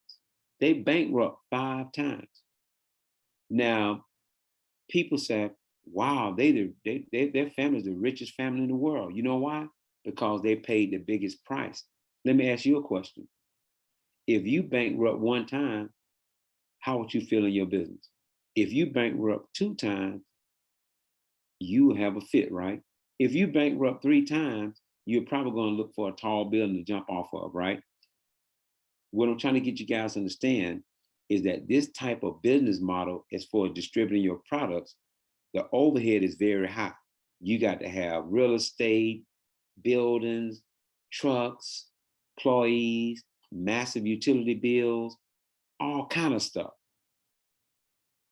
They bankrupt 5 times. Now, people say, wow, their family is the richest family in the world. You know why? Because they paid the biggest price. Let me ask you a question. If you bankrupt 1 time, how would you feel in your business? If you bankrupt 2 times, you have a fit, right? If you bankrupt 3 times, you're probably going to look for a tall building to jump off of, right? What I'm trying to get you guys to understand is that this type of business model is for distributing your products. The overhead is very high. You got to have real estate, buildings, trucks, employees, massive utility bills, all kind of stuff.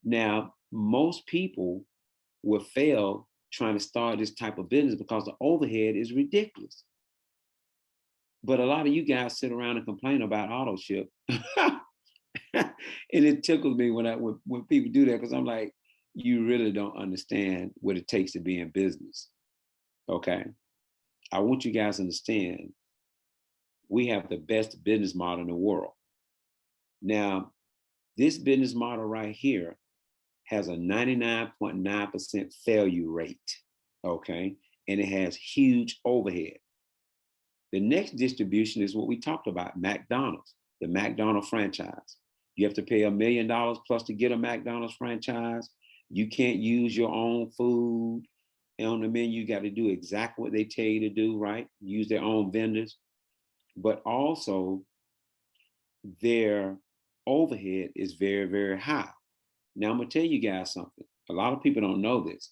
Now, most people will fail trying to start this type of business because the overhead is ridiculous. But a lot of you guys sit around and complain about auto ship. And it tickles me when people do that, because I'm like, you really don't understand what it takes to be in business. Okay. I want you guys to understand we have the best business model in the world. Now, this business model right here has a 99.9% failure rate. Okay. And it has huge overhead. The next distribution is what we talked about, McDonald's, the Mcdonald franchise. You have to pay $1 million plus to get a McDonald's franchise. You can't use your own food on the menu. You got to do exactly what they tell you to do, right? Use their own vendors. But also, their overhead is very, very high. Now, I'm going to tell you guys something. A lot of people don't know this,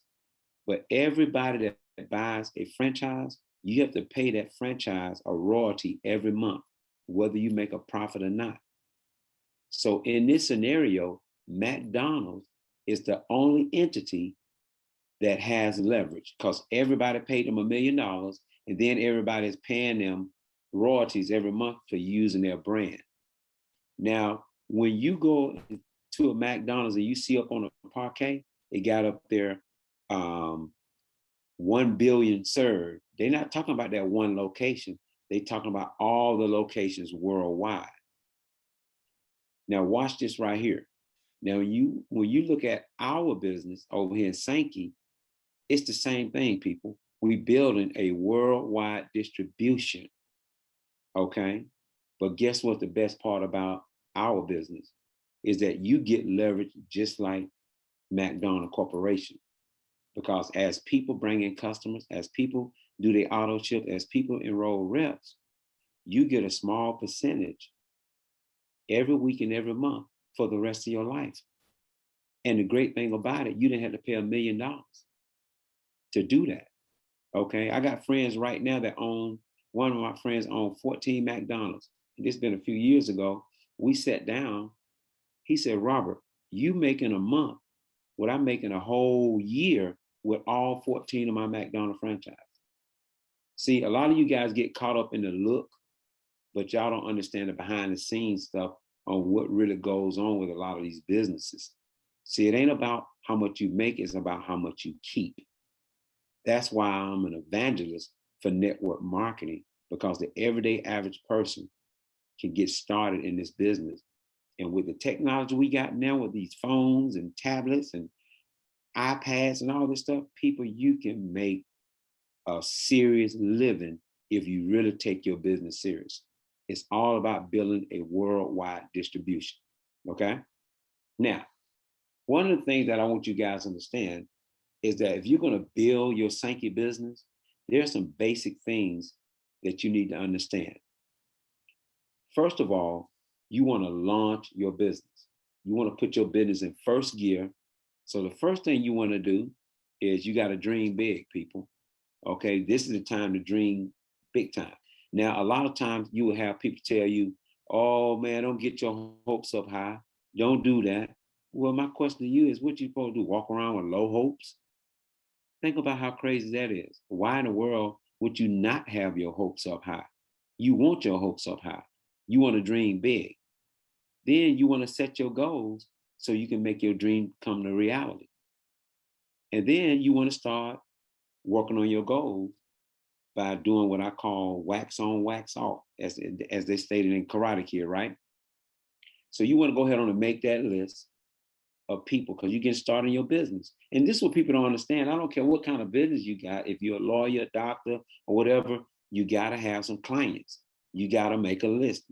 but everybody that buys a franchise, you have to pay that franchise a royalty every month, whether you make a profit or not. So in this scenario, McDonald's is the only entity that has leverage, because everybody paid them $1 million, and then everybody is paying them royalties every month for using their brand. Now, when you go to a McDonald's and you see up on a parquet, they got up there 1 billion served. They're not talking about that one location. They're talking about all the locations worldwide. Now watch this right here. Now when you look at our business over here in Sankey, it's the same thing, people. We building a worldwide distribution, okay? But guess what the best part about our business is that you get leverage just like McDonald Corporation. Because as people bring in customers, as people do their auto ship, as people enroll reps, you get a small percentage every week and every month for the rest of your life. And the great thing about it, you didn't have to pay $1 million to do that. Okay. I got friends right now that one of my friends owned 14 McDonald's. And this has been a few years ago. We sat down. He said, Robert, you making a month what I'm making a whole year with all 14 of my McDonald franchise. See, a lot of you guys get caught up in the look, but y'all don't understand the behind the scenes stuff on what really goes on with a lot of these businesses. See, it ain't about how much you make, it's about how much you keep. That's why I'm an evangelist for network marketing, because the everyday average person can get started in this business. And with the technology we got now with these phones and tablets and iPads and all this stuff, people, you can make a serious living if you really take your business serious. It's all about building a worldwide distribution, okay? Now, one of the things that I want you guys to understand is that if you're gonna build your Sankey business, there are some basic things that you need to understand. First of all, you wanna launch your business. You wanna put your business in first gear. So the first thing you wanna do is you gotta dream big, people. Okay, this is the time to dream big time. Now, a lot of times you will have people tell you, oh man, don't get your hopes up high. Don't do that. Well, my question to you is what you supposed to do? Walk around with low hopes? Think about how crazy that is. Why in the world would you not have your hopes up high? You want your hopes up high. You want to dream big. Then you want to set your goals so you can make your dream come to reality. And then you want to start working on your goals by doing what I call wax on, wax off, as they stated in Karate Kid, right? So you want to go ahead on and make that list of people because you get started in your business. And this is what people don't understand. I don't care what kind of business you got. If you're a lawyer, doctor, or whatever, you got to have some clients. You got to make a list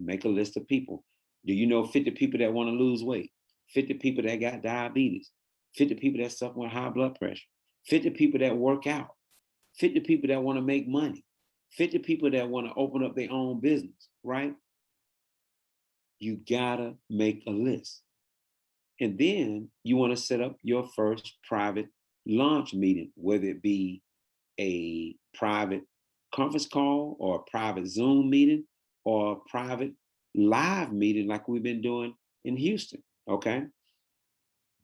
of people. Do you know 50 people that want to lose weight? 50 people that got diabetes? 50 people that suffer with high blood pressure? 50 people that work out? 50 people that want to make money? 50 people that want to open up their own business, right? You got to make a list. And then you want to set up your first private launch meeting, whether it be a private conference call or a private Zoom meeting or a private live meeting like we've been doing in Houston, okay?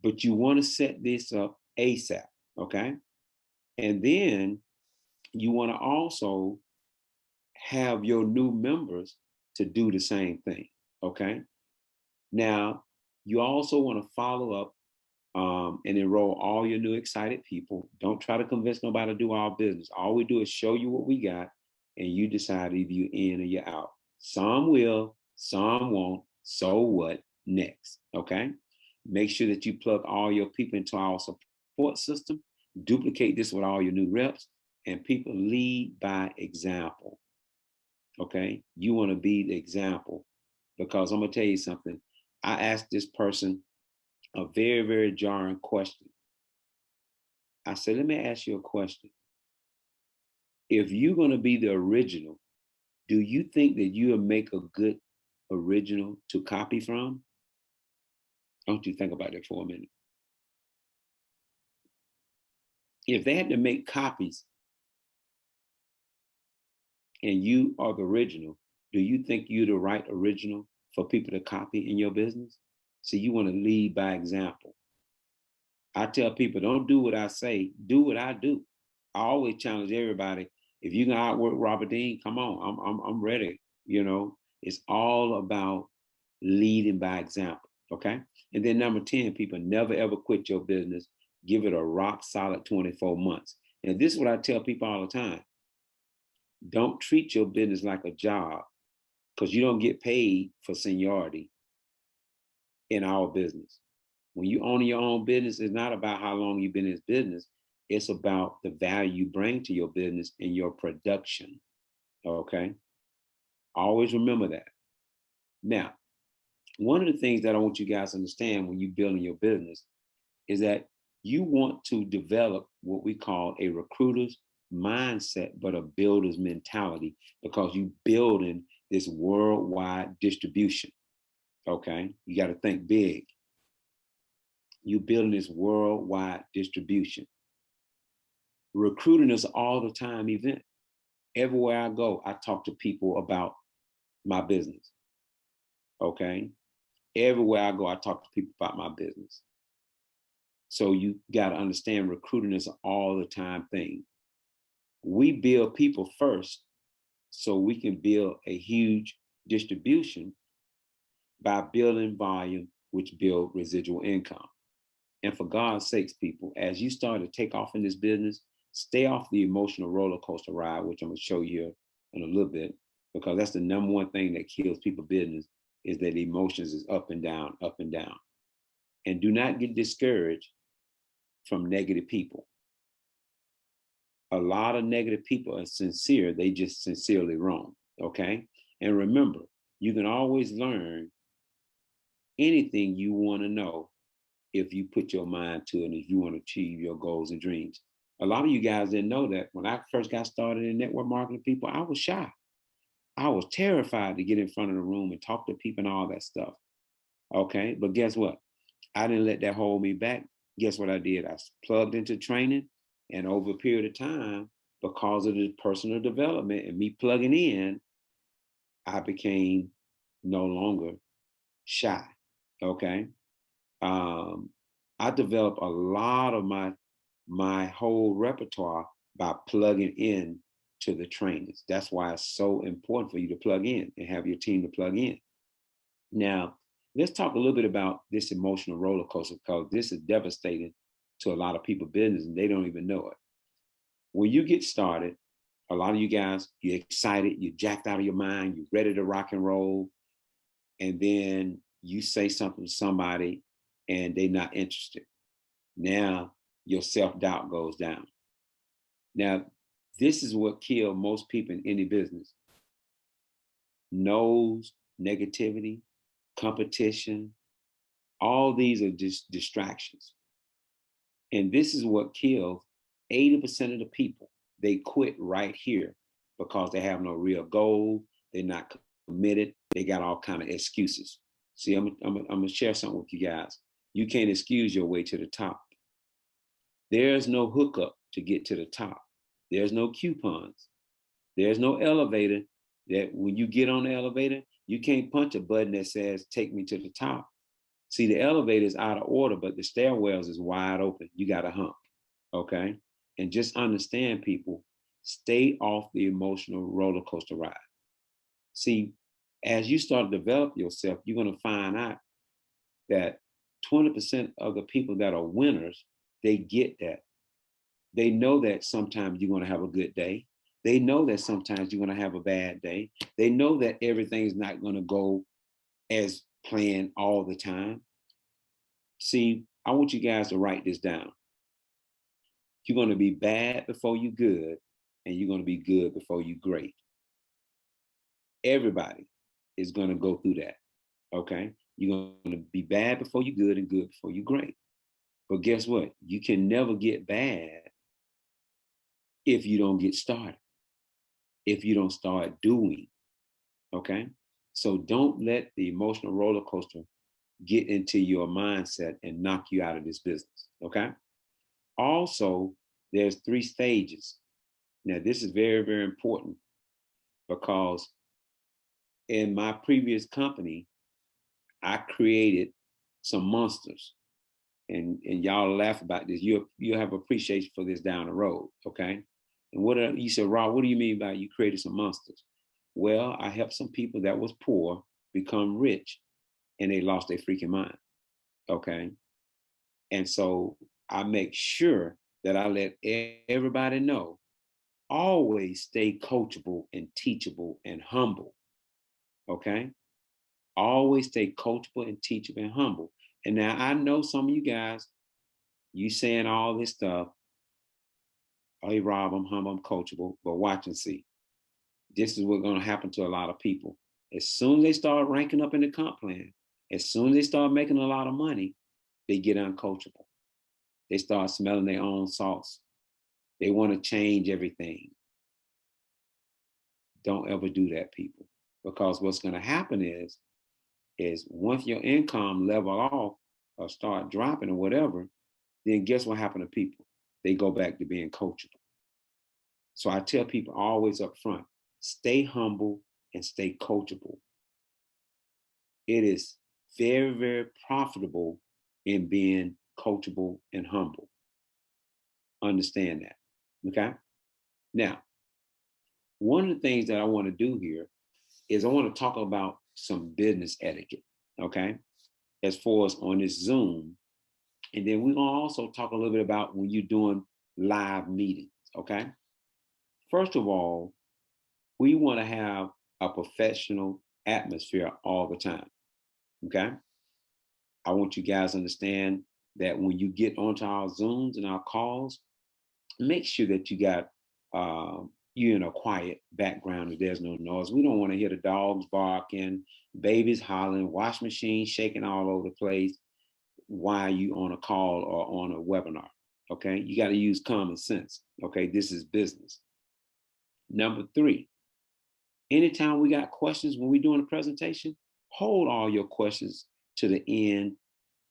But you want to set this up ASAP, okay? And then you want to also have your new members to do the same thing, okay? Now, you also want to follow up and enroll all your new excited people. Don't try to convince nobody to do our business. All we do is show you what we got, and you decide if you're in or you're out. Some will, some won't. So what next? Okay? Make sure that you plug all your people into our support system. Duplicate this with all your new reps, and people lead by example. Okay? You want to be the example because I'm going to tell you something. I asked this person a very, very jarring question. I said, let me ask you a question. If you're going to be the original, do you think that you'll make a good original to copy from? Don't you think about that for a minute? If they had to make copies and you are the original, do you think you're the right original for people to copy in your business? So you want to lead by example. I tell people, don't do what I say, do what I do. I always challenge everybody. If you can outwork Robert Dean, come on, I'm ready. You know, it's all about leading by example. Okay. And then number 10, people never ever quit your business. Give it a rock solid 24 months. And this is what I tell people all the time. Don't treat your business like a job because you don't get paid for seniority in our business. When you own your own business, it's not about how long you've been in this business. It's about the value you bring to your business and your production. Okay. Always remember that. Now, one of the things that I want you guys to understand when you're building your business is that you want to develop what we call a recruiter's mindset, but a builder's mentality, because you're building this worldwide distribution. Okay. You got to think big. You're building this worldwide distribution. Recruiting is all the time event. Everywhere I go, I talk to people about my business. Okay. Everywhere I go, I talk to people about my business. So you got to understand recruiting is an all the time thing. We build people first so we can build a huge distribution by building volume, which build residual income. And for God's sakes, people, as you start to take off in this business, stay off the emotional roller coaster ride, which I'm going to show you in a little bit, because that's the number one thing that kills people's business is that emotions is up and down, up and down. And do not get discouraged from negative people. A lot of negative people are sincere. They just sincerely wrong. Okay. And remember, you can always learn anything you want to know if you put your mind to it and if you want to achieve your goals and dreams. A lot of you guys didn't know that when I first got started in network marketing, people, I was shy. I was terrified to get in front of the room and talk to people and all that stuff. Okay. But guess what? I didn't let that hold me back. Guess what I did? I plugged into training, and over a period of time, because of the personal development and me plugging in, I became no longer shy. Okay. I developed a lot of my whole repertoire by plugging in to the trainings. That's why it's so important for you to plug in and have your team to plug in. Now, let's talk a little bit about this emotional roller coaster, because this is devastating to a lot of people business and they don't even know it. When you get started, a lot of you guys, you're excited, you're jacked out of your mind, you're ready to rock and roll, and then you say something to somebody and they're not interested. Now your self-doubt goes down. Now, this is what kills most people in any business. No's, negativity, competition, all these are just distractions. And this is what kills 80% of the people. They quit right here because they have no real goal. They're not committed. They got all kind of excuses. See, I'm gonna share something with you guys. You can't excuse your way to the top. There's no hookup to get to the top. There's no coupons. There's no elevator that when you get on the elevator, you can't punch a button that says, take me to the top. See, the elevator is out of order, but the stairwells is wide open. You got to hump, okay? And just understand, people, stay off the emotional roller coaster ride. See, as you start to develop yourself, you're going to find out that 20% of the people that are winners, they get that. They know that sometimes you're going to have a good day. They know that sometimes you're going to have a bad day. They know that everything's not going to go as planned all the time. See, I want you guys to write this down. You're going to be bad before you good, and you're going to be good before you great. Everybody is going to go through that, okay? You're going to be bad before you good and good before you great. But guess what? You can never get bad if you don't get started, if you don't start doing, okay? So don't let the emotional roller coaster get into your mindset and knock you out of this business, okay? Also, there's 3 stages. Now, this is very, very important because in my previous company, I created some monsters. And y'all laugh about this. You'll have appreciation for this down the road, okay? And you said, Rob, what do you mean by you created some monsters? Well, I helped some people that was poor become rich, and they lost their freaking mind, okay? And so I make sure that I let everybody know, always stay coachable and teachable and humble, okay? Always stay coachable and teachable and humble. And now I know some of you guys, you saying all this stuff, hey, Rob, I'm humble, I'm coachable, but watch and see. This is what's going to happen to a lot of people. As soon as they start ranking up in the comp plan, as soon as they start making a lot of money, they get uncoachable. They start smelling their own sauce. They want to change everything. Don't ever do that, people. Because what's going to happen is once your income level off or start dropping or whatever, then guess what happened to people? They go back to being coachable. So I tell people always up front, stay humble and stay coachable. It is very, very profitable in being coachable and humble. Understand that, okay? Now, one of the things that I want to do here is I want to talk about some business etiquette, okay? As far as on this Zoom. And then we're going to also talk a little bit about when you're doing live meetings, okay? First of all, we want to have a professional atmosphere all the time, okay? I want you guys to understand that when you get onto our Zooms and our calls, make sure that you got you in a quiet background and there's no noise. We don't want to hear the dogs barking, babies hollering, wash machines shaking all over the place while you on a call or on a webinar, okay? You got to use common sense, okay? This is business. Number 3, anytime we got questions when we're doing a presentation, hold all your questions to the end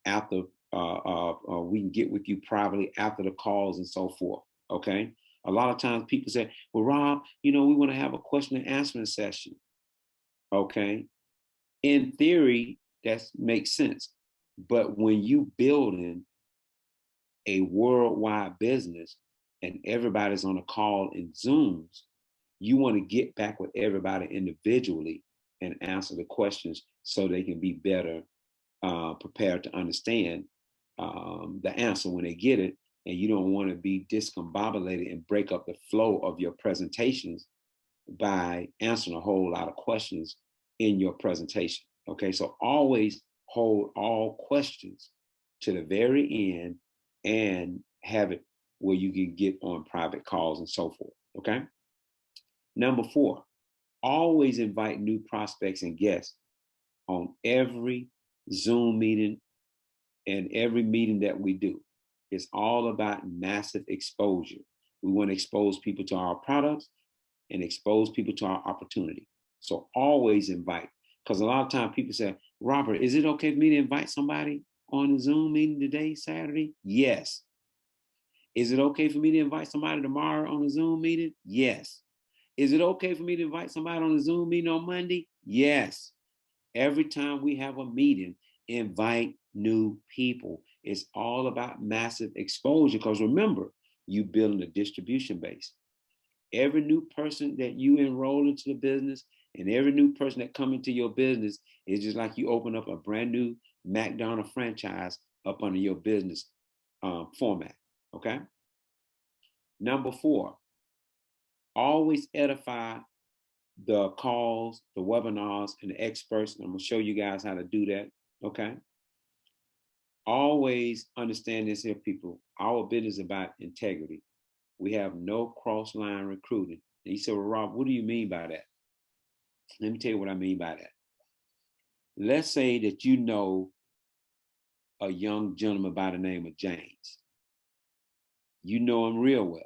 after we can get with you privately after the calls and so forth, okay? A lot of times people say, well, Rob, we want to have a question and answering session. Okay. In theory, that makes sense. But when you building a worldwide business and everybody's on a call in Zooms, you want to get back with everybody individually and answer the questions so they can be better prepared to understand the answer when they get it. And you don't want to be discombobulated and break up the flow of your presentations by answering a whole lot of questions in your presentation. Okay, so always hold all questions to the very end and have it where you can get on private calls and so forth. Okay. Number 4, always invite new prospects and guests on every Zoom meeting and every meeting that we do. It's all about massive exposure. We want to expose people to our products and expose people to our opportunity. So always invite, because a lot of times people say, Robert, is it okay for me to invite somebody on a Zoom meeting today, Saturday? Yes. Is it okay for me to invite somebody tomorrow on a Zoom meeting? Yes. Is it okay for me to invite somebody on a Zoom meeting on Monday? Yes. Every time we have a meeting, invite new people. It's all about massive exposure, because remember, you building a distribution base. Every new person that you enroll into the business and every new person that come into your business is just like you open up a brand new Mcdonald franchise up under your business format, okay? Number 4, always edify the calls, the webinars, and the experts. And I'm gonna show you guys how to do that, okay? Always understand this here, people. Our business is about integrity. We have no cross-line recruiting. And you say, well, Rob, what do you mean by that? Let me tell you what I mean by that. Let's say that you know a young gentleman by the name of James. You know him real well,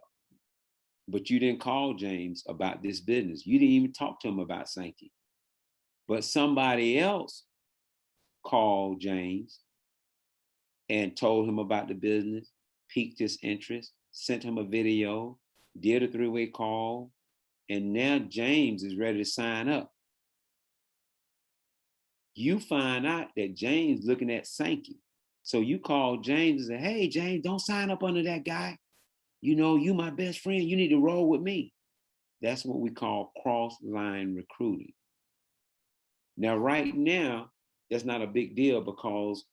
but you didn't call James about this business. You didn't even talk to him about Sankey. But somebody else called James and told him about the business, piqued his interest, sent him a video, did a 3-way call, and now James is ready to sign up. You find out that James looking at Sankey. So you call James and say, hey, James, don't sign up under that guy. You my best friend. You need to roll with me. That's what we call cross-line recruiting. Now, right now, that's not a big deal because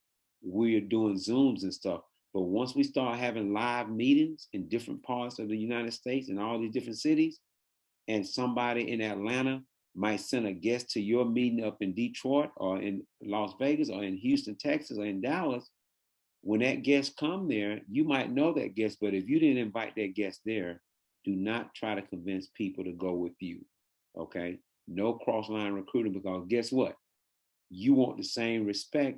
we're doing Zooms and stuff. But once we start having live meetings in different parts of the United States and all these different cities, and somebody in Atlanta might send a guest to your meeting up in Detroit or in Las Vegas or in Houston, Texas, or in Dallas, when that guest come there, you might know that guest, but if you didn't invite that guest there, do not try to convince people to go with you, okay? No cross-line recruiting, because guess what? You want the same respect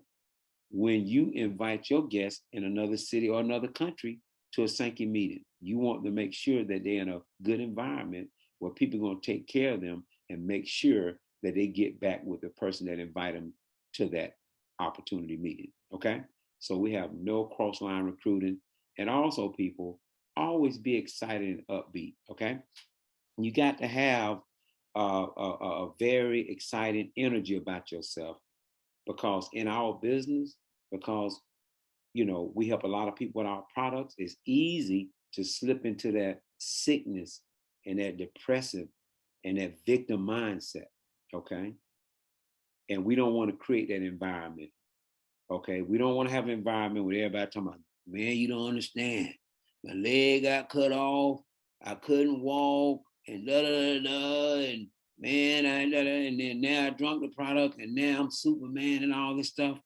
when you invite your guests in another city or another country to a Sankey meeting. You want to make sure that they're in a good environment where people are going to take care of them and make sure that they get back with the person that invited them to that opportunity meeting, okay? So we have no cross-line recruiting. And also, people, always be excited and upbeat, okay? You got to have a very exciting energy about yourself, because in our business, because we help a lot of people with our products, it's easy to slip into that sickness and that depressive and that victim mindset, okay? And we don't want to create that environment, okay? We don't want to have an environment where everybody talking about, man, you don't understand. My leg got cut off. I couldn't walk, and da da da da, and man, and then now I drunk the product, and now I'm Superman and all this stuff.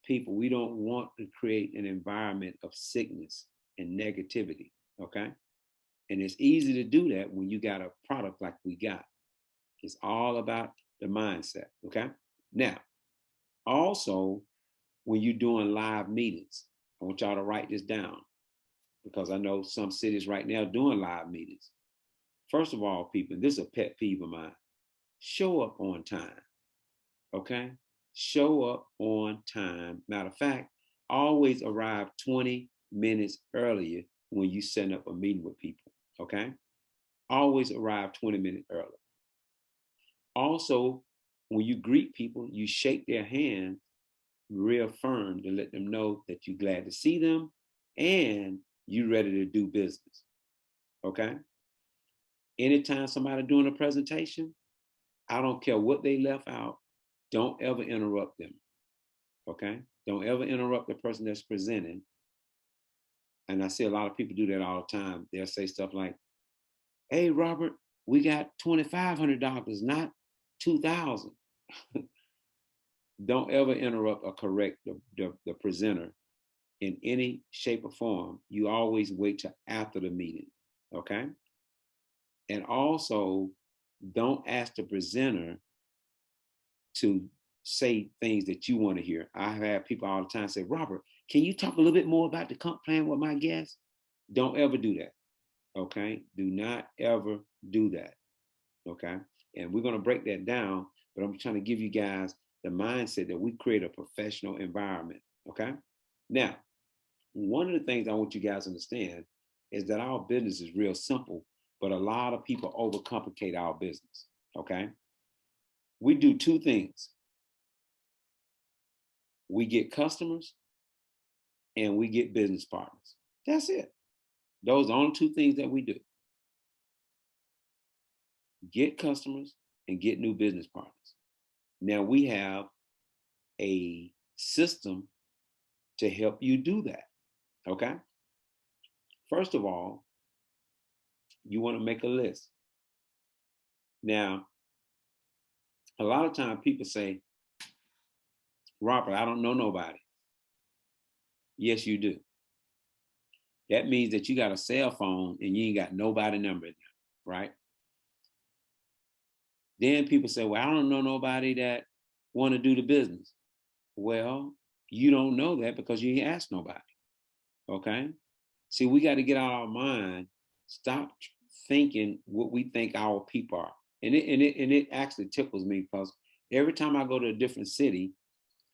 People, we don't want to create an environment of sickness and negativity, okay? And it's easy to do that when you got a product like we got. It's all about the mindset, okay? Now, also, when you're doing live meetings, I want y'all to write this down, because I know some cities right now doing live meetings. First of all, people, this is a pet peeve of mine. Show up on time, okay? Show up on time. Matter of fact, always arrive 20 minutes earlier when you set up a meeting with people, okay? always arrive 20 minutes early. Also, when you greet people, you shake their hand, reaffirm to let them know that you're glad to see them and you're ready to do business. Okay? Anytime somebody doing a presentation, I don't care what they left out, don't ever interrupt them. Okay? Don't ever interrupt the person that's presenting. And I see a lot of people do that all the time. They'll say stuff like, hey, Robert, we got $2,500, not $2,000. Don't ever interrupt or correct the presenter in any shape or form. You always wait till after the meeting, okay? And also, don't ask the presenter to say things that you want to hear. I have people all the time say, Robert, can you talk a little bit more about the comp plan with my guests? Don't ever do that, okay? Do not ever do that, okay? And we're going to break that down, but I'm trying to give you guys the mindset that we create a professional environment, okay? Now, one of the things I want you guys to understand is that our business is real simple, but a lot of people overcomplicate our business, okay? We do two things. We get customers and we get business partners. That's it. Those are the only two things that we do. Get customers and get new business partners. Now we have a system to help you do that, okay? First of all, you want to make a list. Now, a lot of times people say, Robert, I don't know nobody. Yes, you do. That means that you got a cell phone and you ain't got nobody number in there, right? Then people say, well, I don't know nobody that want to do the business. Well, you don't know that because you ain't asked nobody, okay? See, we got to get out of our mind, stop thinking what we think our people are. And it actually tickles me because every time I go to a different city,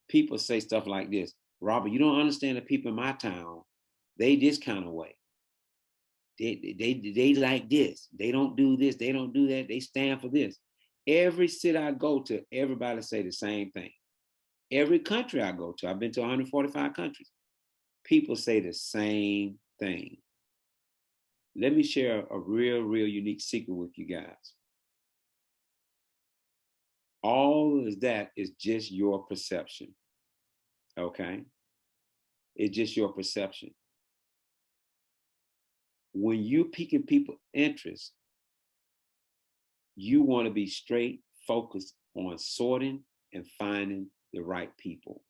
people say stuff like this, Robert, you don't understand the people in my town. They this kind of way. They like this. They don't do this. They don't do that. They stand for this. Every city I go to, everybody say the same thing. Every country I go to, I've been to 145 countries. People say the same thing. Let me share a real unique secret with you guys. All of that is just your perception, okay? It's just your perception. When you're piquing people's interest, you want to be straight focused on sorting and finding the right people.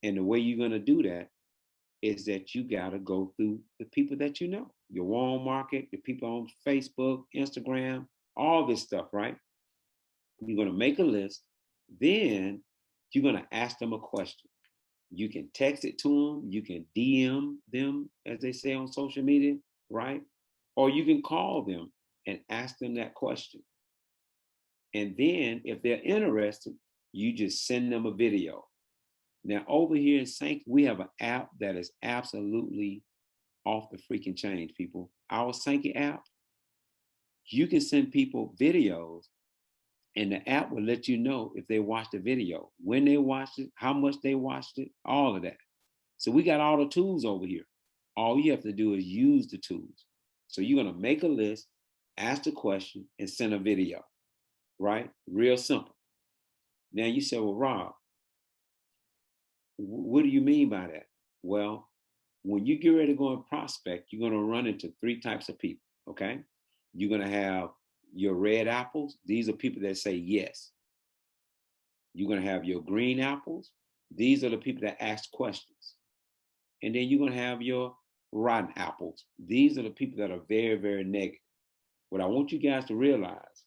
And the way you're going to do that is that you got to go through the people that you know, your warm market, the people on Facebook, Instagram, all this stuff, right? You're going to make a list. Then you're going to ask them a question. You can text it to them. You can DM them, as they say on social media, right? Or you can call them and ask them that question. And then if they're interested, you just send them a video. Now, over here in Sanki, we have an app that is absolutely off the freaking chain, people. Our Sanki app, you can send people videos and the app will let you know if they watched the video, when they watched it, how much they watched it, all of that. So we got all the tools over here. All you have to do is use the tools. So you're going to make a list, ask the question, and send a video, right? Real simple. Now you say, well, Rob, what do you mean by that? Well, when you get ready to go and prospect, you're going to run into three types of people, okay? You're going to have your red apples. These are people that say yes. You're going to have your green apples. These are the people that ask questions. And then you're going to have your rotten apples. These are the people that are very negative. What I want you guys to realize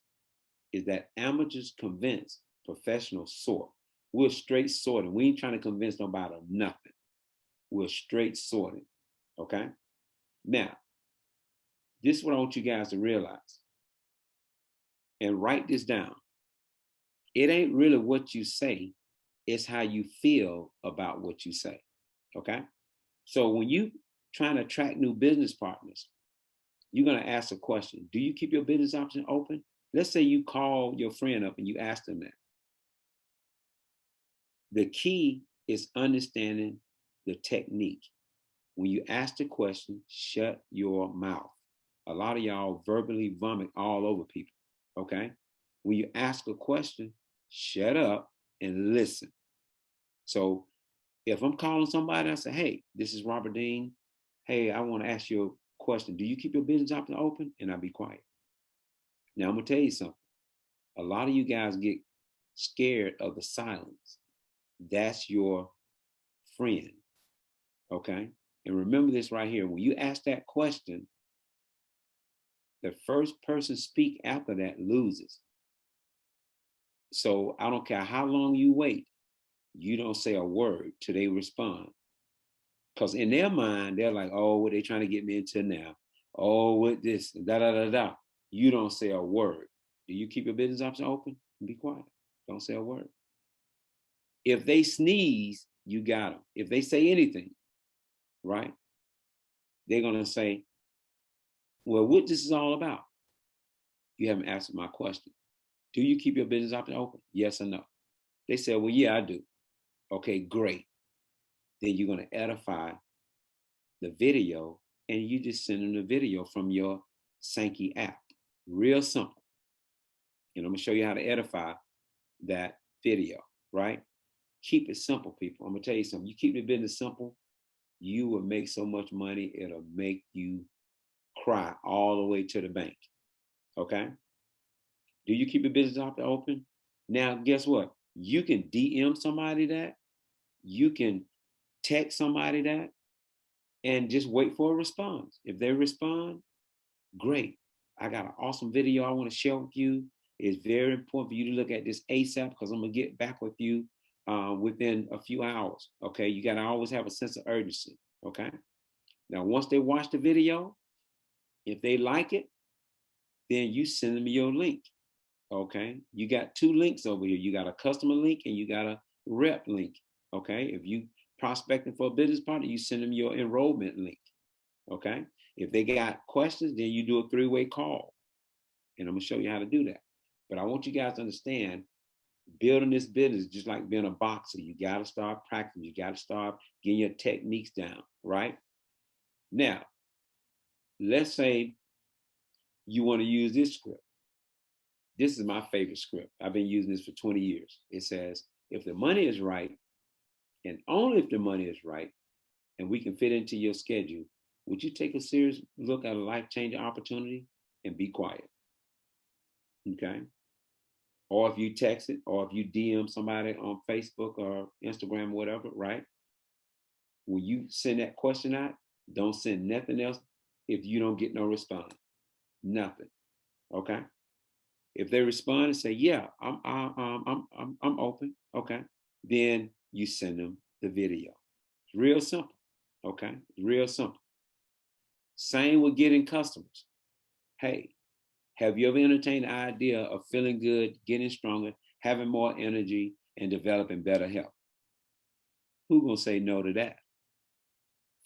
is that amateurs convince, professionals sort. We're straight sorting. We ain't trying to convince nobody of nothing. We're straight sorting, okay? Now, this is what I want you guys to realize. And write this down. It ain't really what you say, it's how you feel about what you say, okay? So when you trying to attract new business partners, You're going to ask a question. Do you keep your business option open? Let's say you call your friend up and you ask them that. The key is understanding the technique. When you ask the question, shut your mouth. A lot of y'all verbally vomit all over people, okay? When you ask a question, shut up and listen. So if I'm calling somebody, I say, hey, this is Robert Dean. Hey, I want to ask you a question. Do you keep your business option open? And I'll be quiet. Now, I'm going to tell you something. A lot of you guys get scared of the silence. That's your friend, okay? And remember this right here. When you ask that question, the first person speak after that loses. So I don't care how long you wait, you don't say a word till they respond. Because in their mind, they're like, oh, what they trying to get me into now? Oh, what this, da, da, da, da. You don't say a word. Do you keep your business option open? Be quiet. Don't say a word. If they sneeze, you got them. If they say anything, right? They're going to say, well, what this is all about? You haven't answered my question. Do you keep your business option open? Yes or no? They say, well, yeah, I do. Okay, great. Then you're going to edify the video and you just send them the video from your Sankey app. Real simple. And I'm going to show you how to edify that video, right? Keep it simple, people. I'm going to tell you something. You keep the business simple, you will make so much money, it'll make you cry all the way to the bank, okay? Do you keep your business option open? Now, guess what? You can DM somebody that, you can text somebody that, and just wait for a response. If they respond, great. I got an awesome video I want to share with you. It's very important for you to look at this ASAP because I'm going to get back with you within a few hours, okay? You got to always have a sense of urgency, okay? Now, once they watch the video, if they like it, then you send them your link, okay? You got two links over here. You got a customer link and you got a rep link, okay? If you prospecting for a business partner, you send them your enrollment link, okay? If they got questions, then you do a three-way call. And I'm gonna show you how to do that. But I want you guys to understand, building this business just like being a boxer. You gotta start practicing. You gotta start getting your techniques down, right? Now, let's say you wanna use this script. This is my favorite script. I've been using this for 20 years. It says, if the money is right, and only if the money is right, and we can fit into your schedule, would you take a serious look at a life-changing opportunity and be quiet? Okay. Or if you text it, or if you DM somebody on Facebook or Instagram or whatever, right? When you send that question out, don't send nothing else if you don't get no response. Nothing. Okay. If they respond and say, yeah, I'm open, okay, then you send them the video. It's real simple. Okay. Real simple. Same with getting customers. Hey, have you ever entertained the idea of feeling good, getting stronger, having more energy, and developing better health? Who's gonna say no to that?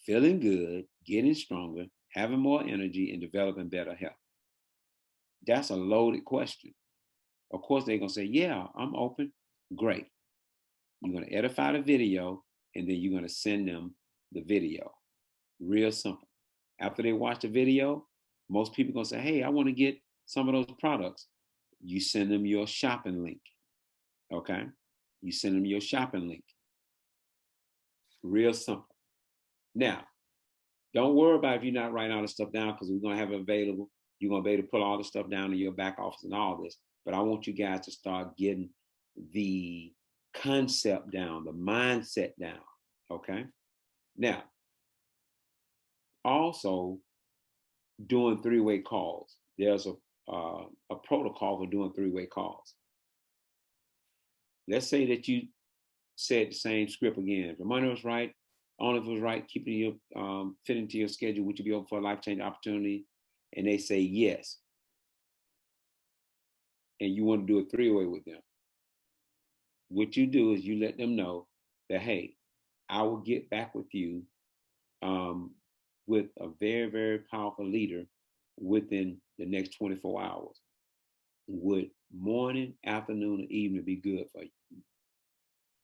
Feeling good, getting stronger, having more energy, and developing better health. That's a loaded question. Of course, they're gonna say, yeah, I'm open. Great. You're gonna edify the video, and then you're gonna send them the video. Real simple. After they watch the video, most people are gonna say, hey, I want to get some of those products. You send them your shopping link. Okay. You send them your shopping link. Real simple. Now, don't worry about if you're not writing all the stuff down because we're going to have it available. You're going to be able to put all the stuff down in your back office and all this. But I want you guys to start getting the concept down, the mindset down. Okay. Now, also doing three-way calls. There's a protocol for doing three-way calls. Let's say that you said the same script again. If the money was right, only if it was right, keeping your fit into your schedule, would you be open for a life-changing opportunity? And they say yes. And you want to do a three-way with them. What you do is you let them know that, hey, I will get back with you with a very, very powerful leader within the next 24 hours. Would morning, afternoon, or evening be good for you?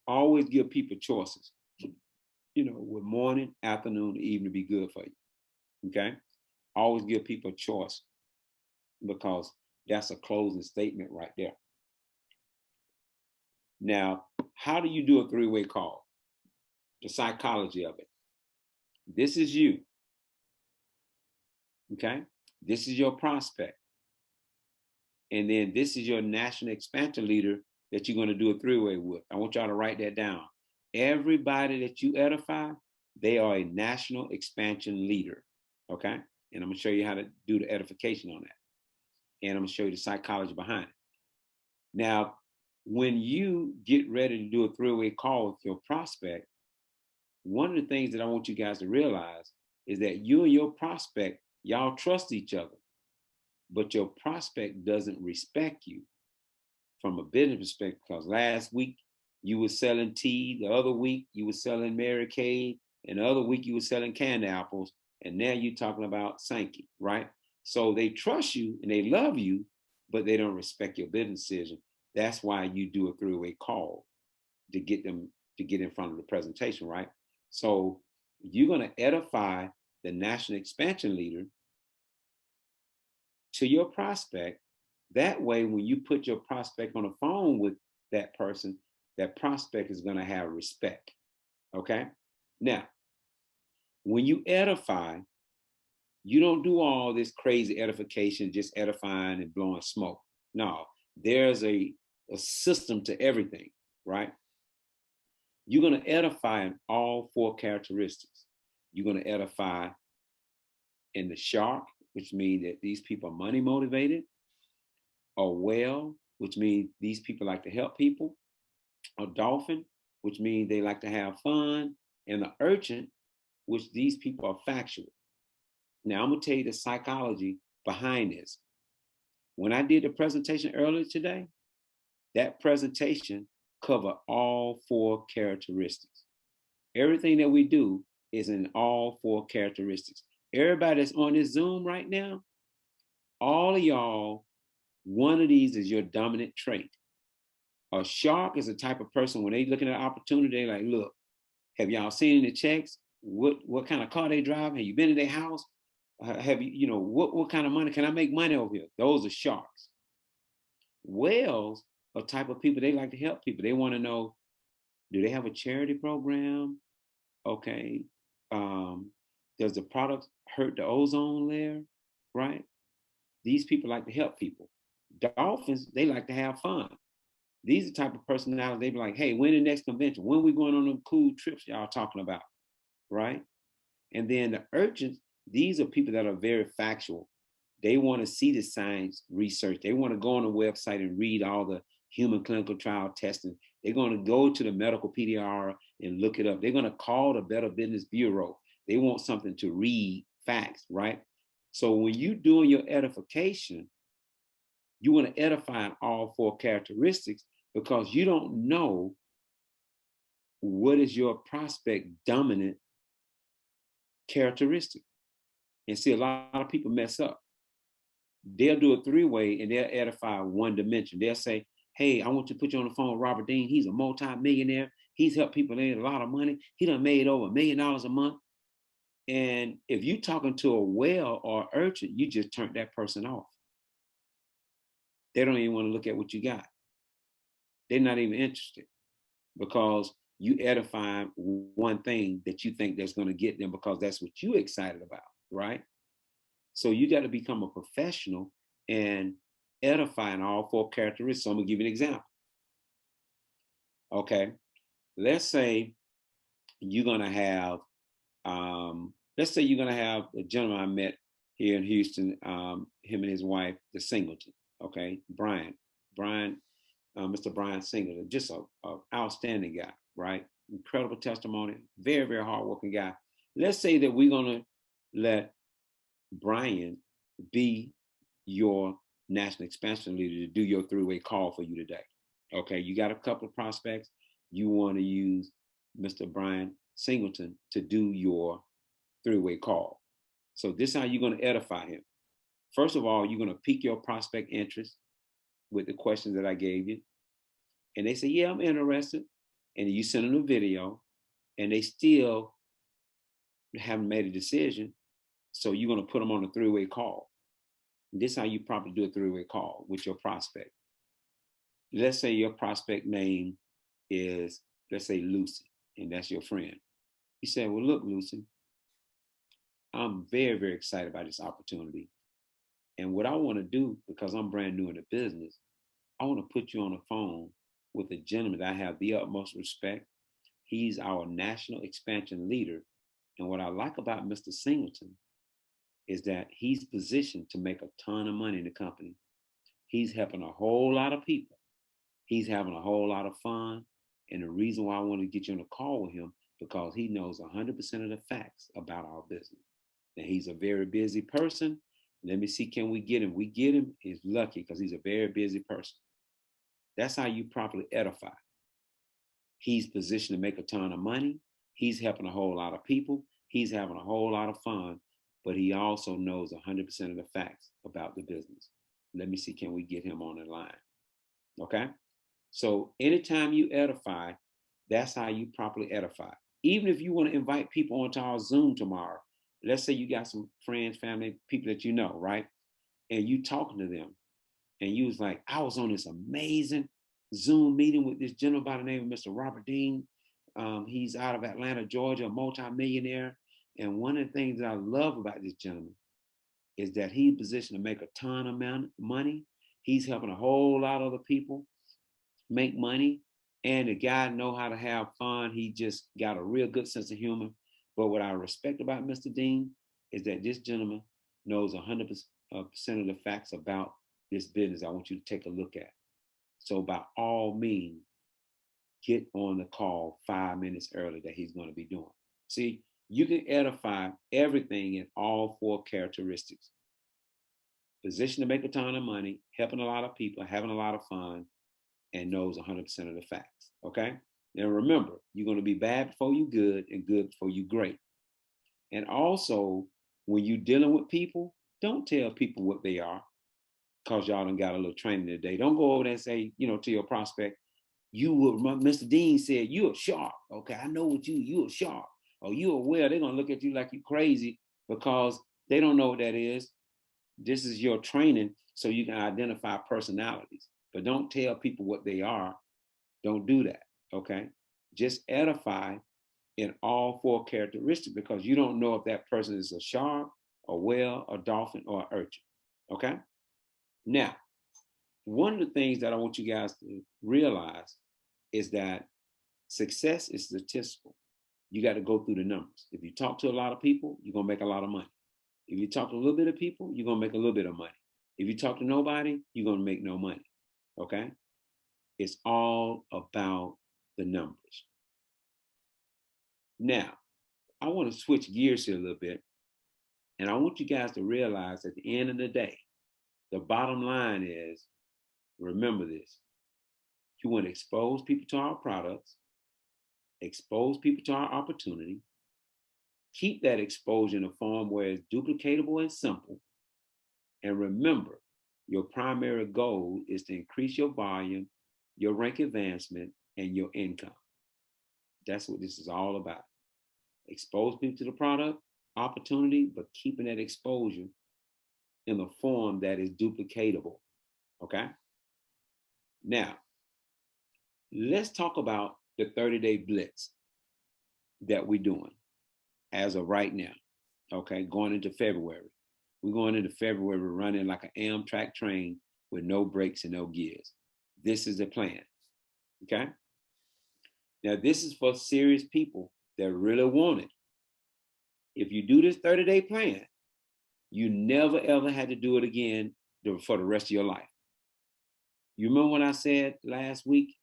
Always give people choices. Would morning, afternoon, or evening be good for you? Okay? Always give people a choice, because that's a closing statement right there. Now, how do you do a three-way call? The psychology of it. This is you. Okay? This is your prospect. And then this is your national expansion leader that you're going to do a three-way with. I want y'all to write that down. Everybody that you edify, they are a national expansion leader. Okay? And I'm going to show you how to do the edification on that. And I'm going to show you the psychology behind it. Now, when you get ready to do a three-way call with your prospect, one of the things that I want you guys to realize is that you and your prospect, y'all trust each other, but your prospect doesn't respect you from a business perspective, because last week you were selling tea, the other week you were selling Mary Kay, and the other week you were selling canned apples, and now you're talking about Sanky, right? So they trust you and they love you, but they don't respect your business decision. That's why you do a three-way call to get them to get in front of the presentation, right? So you're going to edify the national expansion leader to your prospect. That way, when you put your prospect on the phone with that person, that prospect is going to have respect. Okay? Now, when you edify, you don't do all this crazy edification, just edifying and blowing smoke. No, there's a system to everything, right? You're going to edify in all four characteristics. You're going to edify in the shark, which means that these people are money motivated. A whale, which means these people like to help people. A dolphin, which means they like to have fun. And the urchin, which these people are factual. Now, I'm going to tell you the psychology behind this. When I did the presentation earlier today, that presentation covered all four characteristics. Everything that we do is in all four characteristics. Everybody that's on this Zoom right now, all of y'all, one of these is your dominant trait. A shark is a type of person, when they looking at an opportunity, they're like, look, have y'all seen the checks? What kind of car they drive? Have you been in their house? Have you, what kind of money? Can I make money over here? Those are sharks. Whales are type of people, they like to help people. They want to know, do they have a charity program? Okay. Does the product hurt the ozone layer? Right? These people like to help people. Dolphins, they like to have fun. These are the type of personalities, they be like, hey, when the next convention? When we going on them cool trips y'all talking about? Right? And then the urchins, these are people that are very factual. They want to see the science research. They want to go on the website and read all the human clinical trial testing. They're going to go to the medical PDR and look it up. They're going to call the Better Business Bureau. They want something to read, facts, right? So when you're doing your edification, you want to edify in all four characteristics, because you don't know what is your prospect dominant characteristic. And see, a lot of people mess up. They'll do a three-way and they'll edify one dimension. They'll say, hey, I want to put you on the phone with Robert Dean. He's a multi-millionaire. He's helped people make a lot of money. He done made over $1 million a month. And if you're talking to a whale or urchin, you just turned that person off. They don't even want to look at what you got. They're not even interested, because you edify one thing that you think that's going to get them, because that's what you're excited about, right? So you got to become a professional and edify in all four characteristics. So I'm going to give you an example. Okay, let's say you're going to have, a gentleman I met here in Houston, him and his wife, the Singleton, okay, Mr. Brian Singleton, just an outstanding guy, right? Incredible testimony, very, very hardworking guy. Let's say that we're going to let Brian be your national expansion leader to do your three-way call for you today. Okay, you got a couple of prospects. You want to use Mr. Brian Singleton to do your three-way call. So this is how you're going to edify him. First of all, you're going to pique your prospect interest with the questions that I gave you. And they say, yeah, I'm interested. And you send them a video and they still haven't made a decision. So you're going to put them on a three-way call. This is how you probably do a three-way call with your prospect. Let's say your prospect name is, let's say Lucy, and that's your friend. You say, well, look, Lucy, I'm very, very excited about this opportunity. And what I want to do, because I'm brand new in the business, I want to put you on the phone with a gentleman that I have the utmost respect. He's our national expansion leader. And what I like about Mr. Singleton is that he's positioned to make a ton of money in the company. He's helping a whole lot of people. He's having a whole lot of fun. And the reason why I want to get you on a call with him, because he knows 100% of the facts about our business. And he's a very busy person. Let me see, can we get him? We get him is lucky because he's a very busy person. That's how you properly edify. He's positioned to make a ton of money. He's helping a whole lot of people. He's having a whole lot of fun, but he also knows 100% of the facts about the business. Let me see, can we get him on the line? Okay? So anytime you edify, that's how you properly edify. Even if you want to invite people onto our Zoom tomorrow, let's say you got some friends, family, people that you know, right? And you talking to them, and you was like, I was on this amazing Zoom meeting with this gentleman by the name of Mr. Robert Dean. He's out of Atlanta, Georgia, a multimillionaire. And one of the things that I love about this gentleman is that he's positioned to make a ton of money. He's helping a whole lot of other people make money. And the guy know how to have fun. He just got a real good sense of humor. But what I respect about Mr. Dean is that this gentleman knows 100% of the facts about this business I want you to take a look at. So by all means, get on the call 5 minutes early that he's going to be doing. See, you can edify everything in all four characteristics. Position to make a ton of money, helping a lot of people, having a lot of fun, and knows 100% of the facts, okay? Now remember, you're going to be bad before you good and good before you great. And also, when you're dealing with people, don't tell people what they are, because y'all done got a little training today. Don't go over there and say, to your prospect, Mr. Dean said, you're a shark. Okay, I know what you're a shark. Or you're aware, they're going to look at you like you're crazy because they don't know what that is. This is your training so you can identify personalities. But don't tell people what they are. Don't do that, okay? Just edify in all four characteristics because you don't know if that person is a shark, a whale, a dolphin, or an urchin, okay? Now, one of the things that I want you guys to realize is that success is statistical. You got to go through the numbers. If you talk to a lot of people, you're going to make a lot of money. If you talk to a little bit of people, you're going to make a little bit of money. If you talk to nobody, you're going to make no money, okay? It's all about the numbers. Now, I want to switch gears here a little bit, and I want you guys to realize at the end of the day, the bottom line is, remember this, you want to expose people to our products, expose people to our opportunity, keep that exposure in a form where it's duplicatable and simple, and remember, your primary goal is to increase your volume, your rank advancement, and your income. That's what this is all about. Expose people to the product, opportunity, but keeping that exposure in a form that is duplicatable, okay? Now, let's talk about the 30-day blitz that we're doing as of right now, okay? Going into February. We're going into February running like an Amtrak train with no brakes and no gears. This is the plan, okay? Now, this is for serious people that really want it. If you do this 30-day plan, you never, ever had to do it again for the rest of your life. You remember when I said last week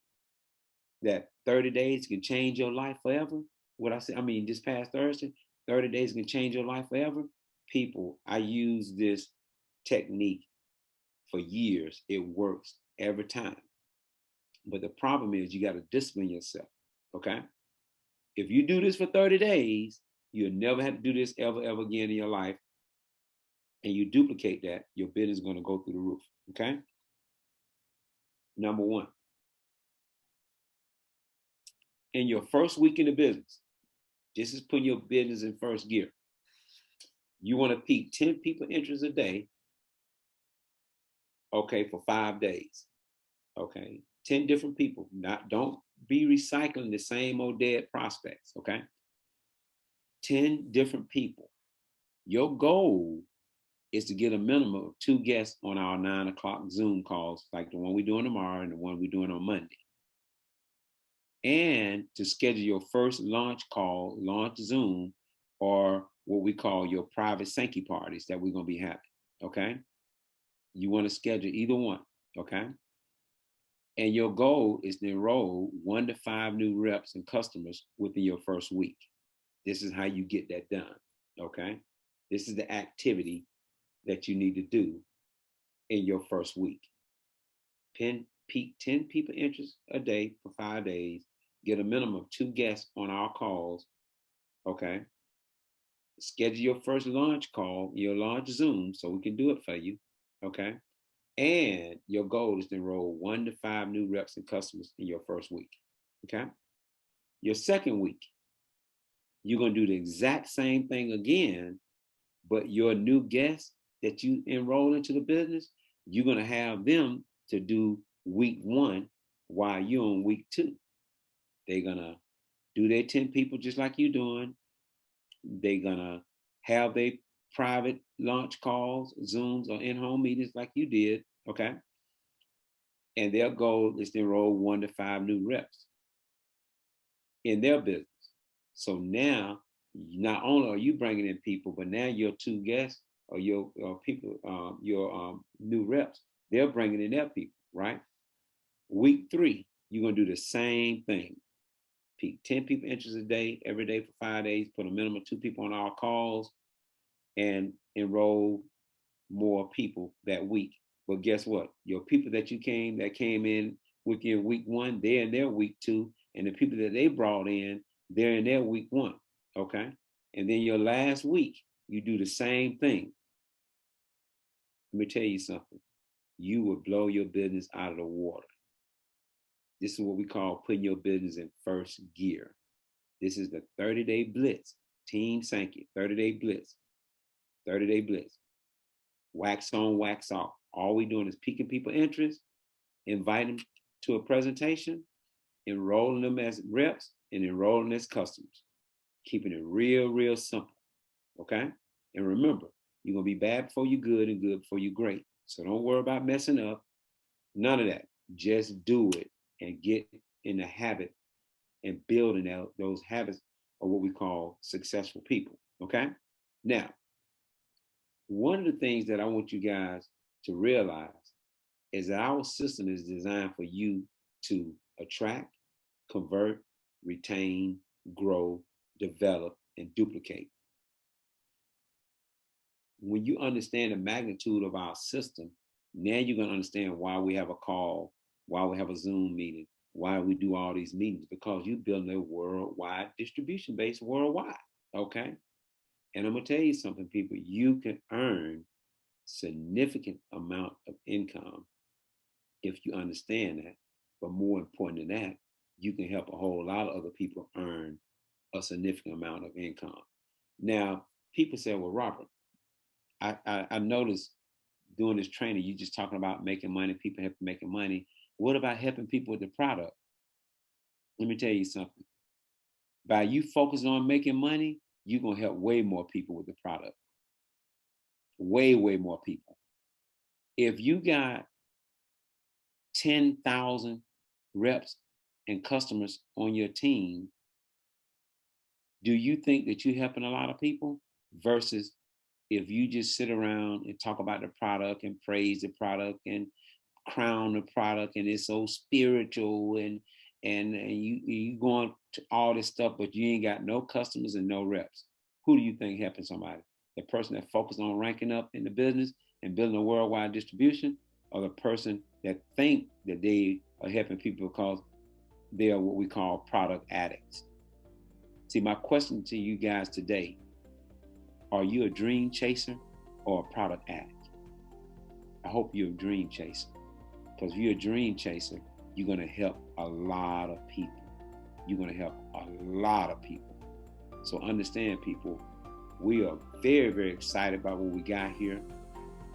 that 30 days can change your life forever? What I said, this past Thursday, 30 days can change your life forever. People, I use this technique for years. It works every time. But the problem is you got to discipline yourself, okay? If you do this for 30 days, you'll never have to do this ever again in your life. and you duplicate that, your business is going to go through the roof. Okay. Number one, in your first week in the business, this is putting your business in first gear. You want to peak 10 people interest a day, okay, for 5 days. Okay. 10 different people. Don't be recycling the same old dead prospects, okay? 10 different people. Your goal is to get a minimum of 2 guests on our 9 o'clock Zoom calls, like the one we're doing tomorrow and the one we're doing on Monday. And to schedule your first launch call, launch Zoom, or what we call your private Sankey parties that we're going to be having, okay? You want to schedule either one, okay? And your goal is to enroll 1 to 5 new reps and customers within your first week. This is how you get that done, okay? This is the activity that you need to do in your first week. Peak 10 people interest a day for 5 days, get a minimum of 2 guests on our calls, okay? Schedule your first launch call, your launch Zoom, so we can do it for you, okay? And your goal is to enroll 1 to 5 new reps and customers in your first week, okay? Your second week, you're going to do the exact same thing again, but your new guests that you enroll into the business, you're going to have them to do week 1 while you're on week 2. They're going to do their 10 people just like you're doing. They're going to have their private launch calls, Zooms, or in-home meetings like you did, okay? And their goal is to enroll 1 to 5 new reps in their business. So now, not only are you bringing in people, but now your 2 guests or your people, your new reps, they're bringing in their people, right? Week 3, you're going to do the same thing. Peak 10 people interest a day, every day for 5 days, put a minimum of 2 people on our calls, and enroll more people that week. But guess what? Your people that came in with your week 1, they're in their week 2, and the people that they brought in, they're in their week 1, okay? And then your last week, you do the same thing. Let me tell you something. You will blow your business out of the water. This is what we call putting your business in first gear. This is the 30-day Blitz. Team Sankey, 30-day Blitz. 30-day Blitz. Wax on, wax off. All we're doing is piquing people interest, inviting them to a presentation, enrolling them as reps, and enrolling as customers. Keeping it real, real simple, okay? And remember, you're going to be bad before you're good and good before you're great. So don't worry about messing up. None of that. Just do it and get in the habit and building out those habits of what we call successful people, okay? Now, one of the things that I want you guys to realize is that our system is designed for you to attract, convert, retain, grow, develop, and duplicate. When you understand the magnitude of our system, now you're going to understand why we have a call, why we have a Zoom meeting, why we do all these meetings, because you're building a worldwide distribution base worldwide, okay? And I'm going to tell you something, people, you can earn significant amount of income if you understand that. But more important than that, you can help a whole lot of other people earn a significant amount of income. Now, people say, well, Robert, I noticed doing this training, you just talking about making money, people helping making money. What about helping people with the product? Let me tell you something. By you focusing on making money, you're going to help way more people with the product. Way, way more people. If you got 10,000 reps and customers on your team, do you think that you're helping a lot of people? Versus if you just sit around and talk about the product and praise the product and crown the product and it's so spiritual and you going to all this stuff, but you ain't got no customers and no reps. Who do you think helping somebody? The person that focused on ranking up in the business and building a worldwide distribution, or the person that think that they are helping people because they are what we call product addicts? See, my question to you guys today, are you a dream chaser or a product addict. I hope you're a dream chaser, because if you're a dream chaser, you're going to help a lot of people. You're going to help a lot of people. So understand, people, we are very, very excited about what we got here,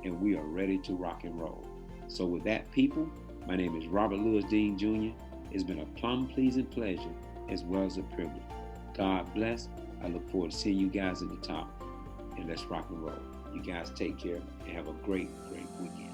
and we are ready to rock and roll. So with that, people, my name is Robert Lewis Dean Jr. It's been a plum-pleasing pleasure as well as a privilege. God bless. I look forward to seeing you guys at the top, and let's rock and roll. You guys take care and have a great, great weekend.